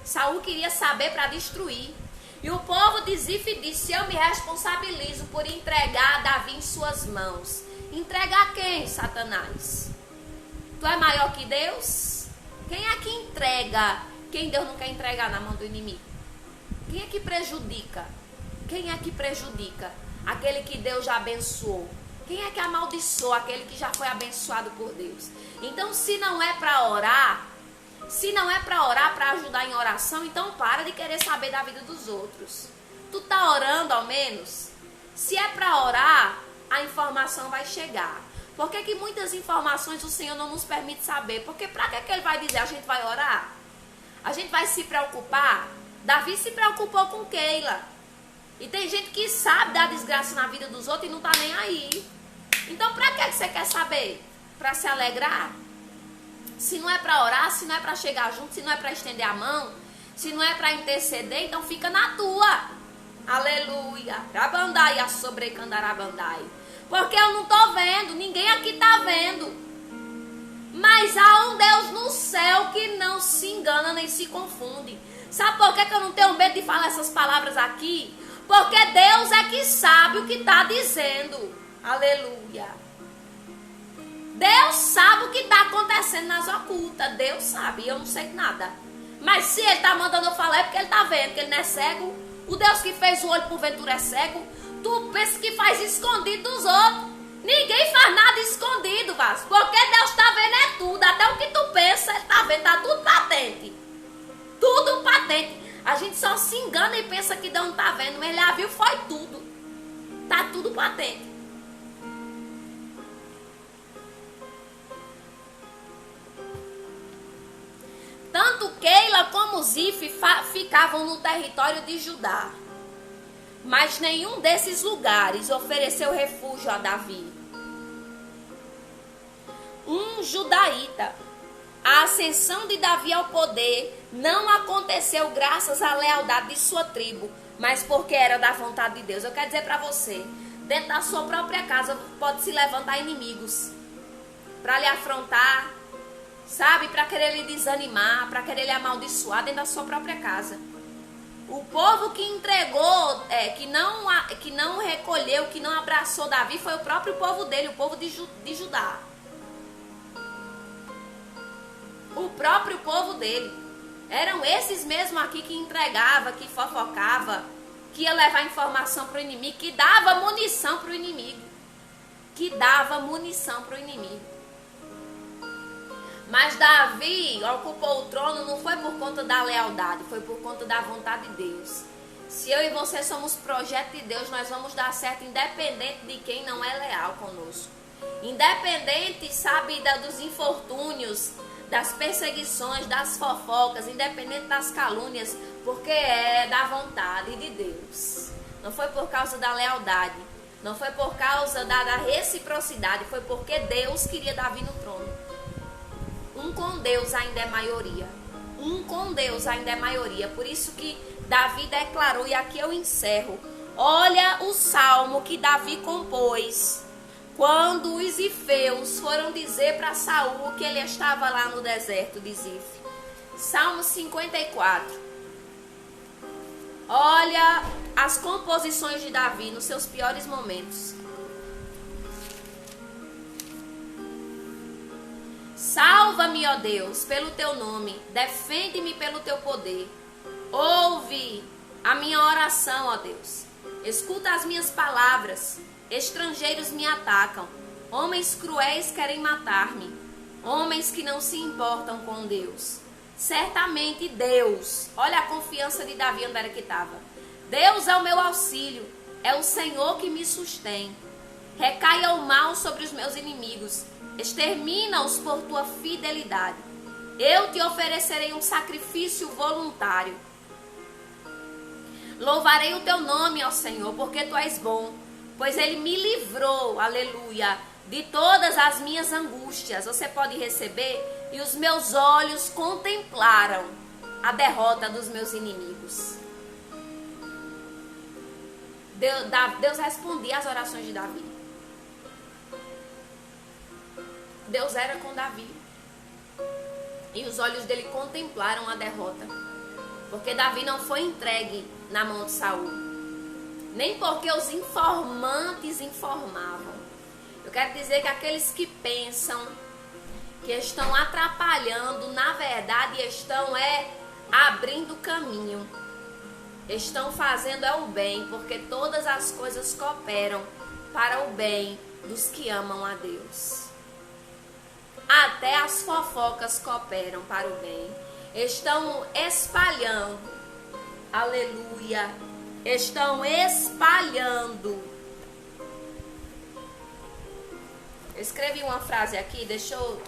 Saul queria saber para destruir. E o povo de Zif disse: eu me responsabilizo por entregar Davi em suas mãos. Entregar quem, Satanás? Tu é maior que Deus? Quem é que entrega quem Deus não quer entregar na mão do inimigo? Quem é que prejudica? Quem é que prejudica? Aquele que Deus já abençoou. Quem é que amaldiçoa? Aquele que já foi abençoado por Deus. Então, se não é para orar, para ajudar em oração, então para de querer saber da vida dos outros. Tu tá orando ao menos? Se é para orar, a informação vai chegar. Por que muitas informações o Senhor não nos permite saber? Porque para que Ele vai dizer? A gente vai orar? A gente vai se preocupar? Davi se preocupou com Keila. E tem gente que sabe da desgraça na vida dos outros e não tá nem aí. Então para que você quer saber? Para se alegrar? Se não é para orar, se não é para chegar junto, se não é para estender a mão, se não é para interceder, então fica na tua. Aleluia. Rabandai, a sobrecandarabandai. Porque eu não tô vendo, ninguém aqui tá vendo. Mas há um Deus no céu que não se engana nem se confunde. Sabe por que eu não tenho medo de falar essas palavras aqui? Porque Deus é que sabe o que está dizendo. Aleluia. Deus sabe o que está acontecendo nas ocultas. Deus sabe, eu não sei nada. Mas se Ele está mandando eu falar é porque Ele está vendo, porque Ele não é cego. O Deus que fez o olho porventura é cego. Tu pensa que faz escondido dos outros. Ninguém faz nada escondido, Vasco. Porque Deus está vendo é tudo. Até o que tu pensa, Ele está vendo. Está tudo patente. Tudo patente. A gente só se engana e pensa que Deus não está vendo. Mas Ele já viu, foi tudo. Está tudo patente. Tanto Keila como Zif ficavam no território de Judá. Mas nenhum desses lugares ofereceu refúgio a Davi. Um judaíta. A ascensão de Davi ao poder não aconteceu graças à lealdade de sua tribo, mas porque era da vontade de Deus. Eu quero dizer para você, dentro da sua própria casa pode se levantar inimigos para lhe afrontar, sabe, para querer lhe desanimar, para querer lhe amaldiçoar dentro da sua própria casa. O povo que entregou, que não recolheu, que não abraçou Davi, foi o próprio povo dele, o povo de Judá. O próprio povo dele. Eram esses mesmo aqui que entregava, que fofocava, que ia levar informação para o inimigo, que dava munição para o inimigo. Mas Davi ocupou o trono não foi por conta da lealdade, foi por conta da vontade de Deus. Se eu e você somos projeto de Deus, nós vamos dar certo independente de quem não é leal conosco. Independente, sabe, dos infortúnios, das perseguições, das fofocas, independente das calúnias, porque é da vontade de Deus. Não foi por causa da lealdade, não foi por causa da reciprocidade, foi porque Deus queria Davi no trono. Um com Deus ainda é maioria. Um com Deus ainda é maioria. Por isso que Davi declarou, e aqui eu encerro. Olha o salmo que Davi compôs quando os ifeus foram dizer para Saul que ele estava lá no deserto de Zif. Salmo 54. Olha as composições de Davi nos seus piores momentos. Salva-me, ó Deus, pelo teu nome, defende-me pelo teu poder. Ouve a minha oração, ó Deus. Escuta as minhas palavras. Estrangeiros me atacam. Homens cruéis querem matar-me. Homens que não se importam com Deus. Certamente Deus, olha a confiança de Davi onde era que estava. Deus é o meu auxílio, é o Senhor que me sustém. Recaia o mal sobre os meus inimigos, extermina-os por tua fidelidade. Eu te oferecerei um sacrifício voluntário. Louvarei o teu nome, ó Senhor, porque tu és bom, pois ele me livrou, aleluia, de todas as minhas angústias. Você pode receber? E os meus olhos contemplaram a derrota dos meus inimigos. Deus respondia às orações de Davi. Deus era com Davi. E os olhos dele contemplaram a derrota. Porque Davi não foi entregue na mão de Saul. Nem porque os informantes informavam. Eu quero dizer que aqueles que pensam que estão atrapalhando, na verdade estão abrindo caminho. Estão fazendo o bem, porque todas as coisas cooperam para o bem dos que amam a Deus. Até as fofocas cooperam para o bem. Estão espalhando, aleluia, estão espalhando. Eu escrevi uma frase aqui, deixa eu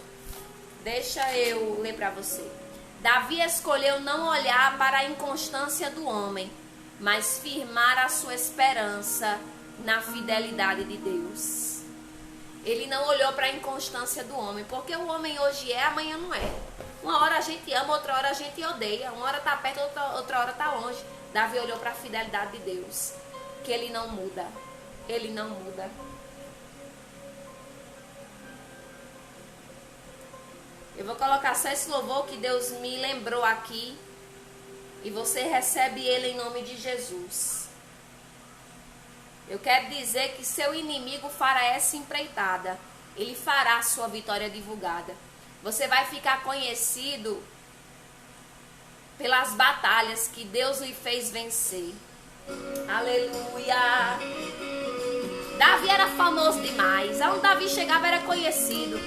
ler para você. Davi escolheu não olhar para a inconstância do homem, mas firmar a sua esperança na fidelidade de Deus. Ele não olhou para a inconstância do homem, porque o homem hoje é, amanhã não é. Uma hora a gente ama, outra hora a gente odeia. Uma hora está perto, outra hora está longe. Davi olhou para a fidelidade de Deus, que ele não muda. Ele não muda. Eu vou colocar só esse louvor que Deus me lembrou aqui. E você recebe ele em nome de Jesus. Eu quero dizer que seu inimigo fará essa empreitada. Ele fará a sua vitória divulgada. Você vai ficar conhecido pelas batalhas que Deus lhe fez vencer. Aleluia. Davi era famoso demais. Aonde Davi chegava era conhecido.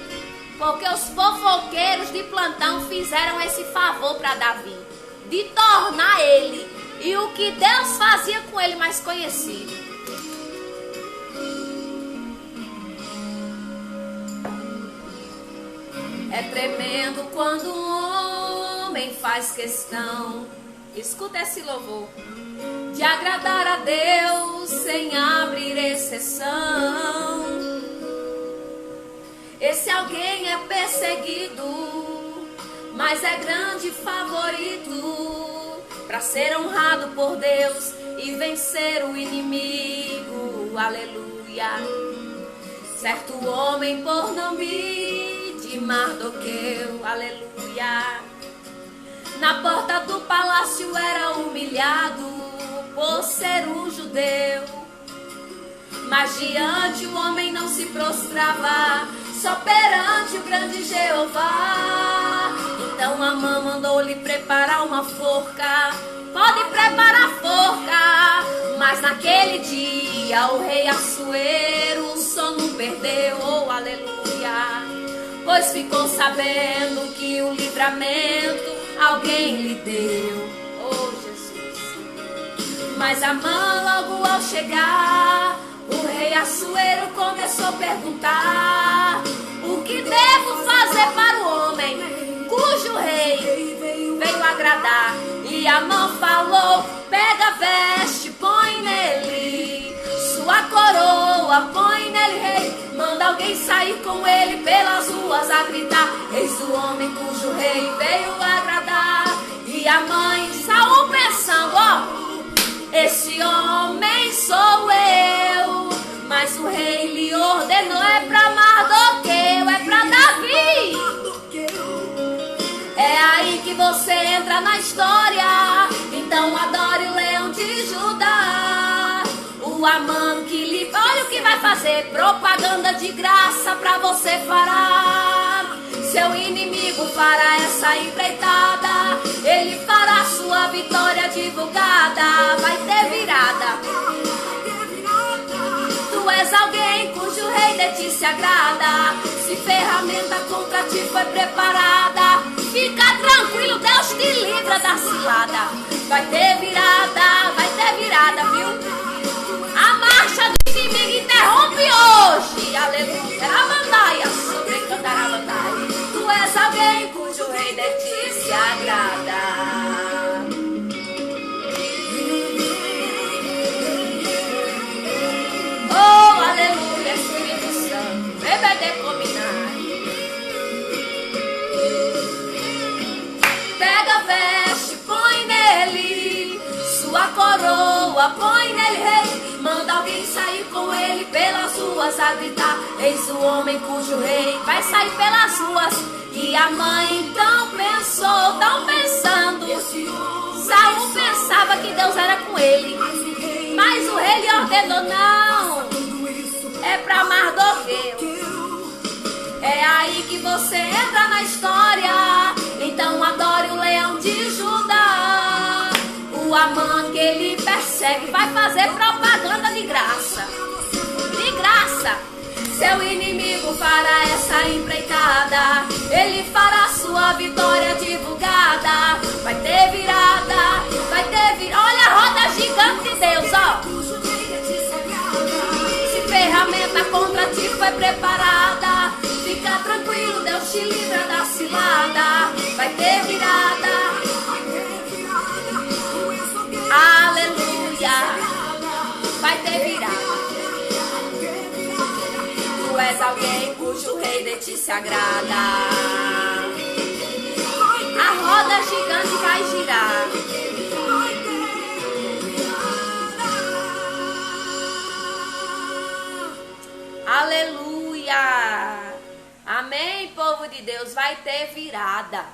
Porque os fofoqueiros de plantão fizeram esse favor para Davi, de tornar ele e o que Deus fazia com ele mais conhecido. É tremendo quando um homem faz questão, escuta esse louvor, de agradar a Deus sem abrir exceção. Esse alguém é perseguido, mas é grande favorito para ser honrado por Deus e vencer o inimigo. Aleluia. Certo homem por nome de Mardoqueu. Aleluia. Na porta do palácio era humilhado por ser um judeu. Mas diante o homem não se prostrava, só perante o grande Jeová. Então Amã mandou-lhe preparar uma forca. Pode preparar forca. Mas naquele dia o rei Assuero o sono perdeu. Oh, aleluia. Pois ficou sabendo que o livramento alguém lhe deu. Oh, Jesus. Mas Amã logo ao chegar, o rei Assuero começou a perguntar: o que devo fazer para o homem E a mão falou: pega, veste, põe nele sua coroa, põe nele rei. Manda alguém sair com ele pelas ruas a gritar: eis o homem cujo rei veio agradar. E a mãe Saul pensando: ó, esse homem sou eu. Mas o rei lhe ordenou: é pra Mardoqueu, é pra Davi. É aí que você entra na história. Então adore o leão de Judá. O Amã que lhe... olha o que vai fazer. Propaganda de graça pra você fará. Seu inimigo fará essa empreitada. Ele fará sua vitória divulgada. Vai ter virada. Tu és alguém cujo rei de ti se agrada. Se ferramenta contra ti foi preparada, fica tranquilo, Deus te livra da cilada. Vai ter virada, viu? A marcha do inimigo interrompe hoje. Aleluia. Avandaia sobre Candarabandai. Tu és alguém cujo rei de ti se agrada. Oh, aleluia, Espírito Santo, bebe de combinar. Pega, veste, põe nele sua coroa, põe nele rei. Manda alguém sair com ele pelas ruas a gritar: eis o homem cujo rei vai sair pelas ruas. E a mãe então pensou, tão pensando, Saul pensava que Deus era com ele, mas o rei lhe ordenou: não, é pra Mardoqueu. É aí que você entra na história. Então adore o leão de Judá. O Amã que ele persegue vai fazer propaganda de graça. De graça. Seu inimigo fará essa empreitada. Ele fará sua vitória divulgada. Vai ter virada, vai ter virada. Olha a roda gigante de Deus, ó. Ferramenta contra ti foi preparada. Fica tranquilo, Deus te livra da cilada. Vai ter virada. Aleluia. Vai ter virada. Tu és alguém cujo rei de ti se agrada. A roda gigante vai girar. Aleluia! Amém, povo de Deus, vai ter virada.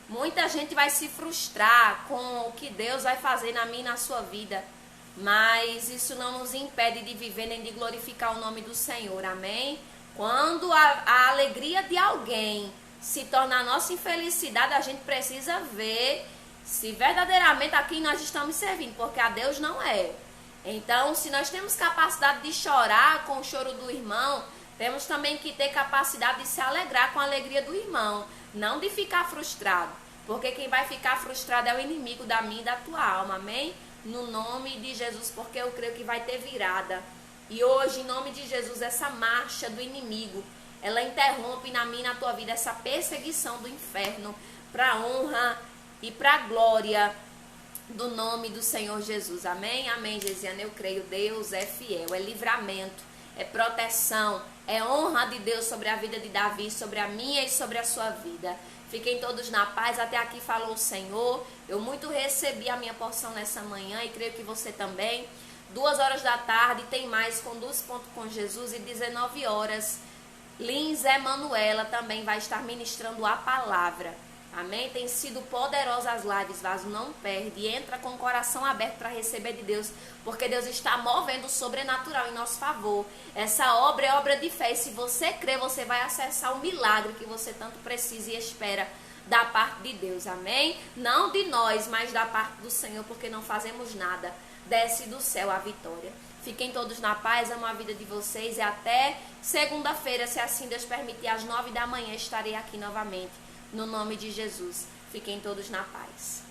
Muita gente vai se frustrar com o que Deus vai fazer na minha e na sua vida, mas isso não nos impede de viver nem de glorificar o nome do Senhor, amém? Quando a alegria de alguém se torna a nossa infelicidade, a gente precisa ver se verdadeiramente a quem nós estamos servindo, porque a Deus não é. Então, se nós temos capacidade de chorar com o choro do irmão, temos também que ter capacidade de se alegrar com a alegria do irmão, não de ficar frustrado, porque quem vai ficar frustrado é o inimigo da minha e da tua alma, amém? No nome de Jesus, porque eu creio que vai ter virada. E hoje, em nome de Jesus, essa marcha do inimigo, ela interrompe na minha e na tua vida essa perseguição do inferno, para honra e para glória do nome do Senhor Jesus, amém? Amém, Gesiane, eu creio, Deus é fiel, é livramento, é proteção, é honra de Deus sobre a vida de Davi, sobre a minha e sobre a sua vida. Fiquem todos na paz, até aqui falou o Senhor, eu muito recebi a minha porção nessa manhã e creio que você também. 2 horas da tarde tem mais Conduz Ponto com Jesus e 19 horas, Lins Emanuela também vai estar ministrando a palavra. Amém? Tem sido poderosa as lives, vaso, não perde. Entra com o coração aberto para receber de Deus, porque Deus está movendo o sobrenatural em nosso favor. Essa obra é obra de fé, e se você crer, você vai acessar o milagre que você tanto precisa e espera da parte de Deus. Amém? Não de nós, mas da parte do Senhor, porque não fazemos nada. Desce do céu a vitória. Fiquem todos na paz, amo a vida de vocês e até segunda-feira, se assim Deus permitir, às 9 da manhã estarei aqui novamente. No nome de Jesus, fiquem todos na paz.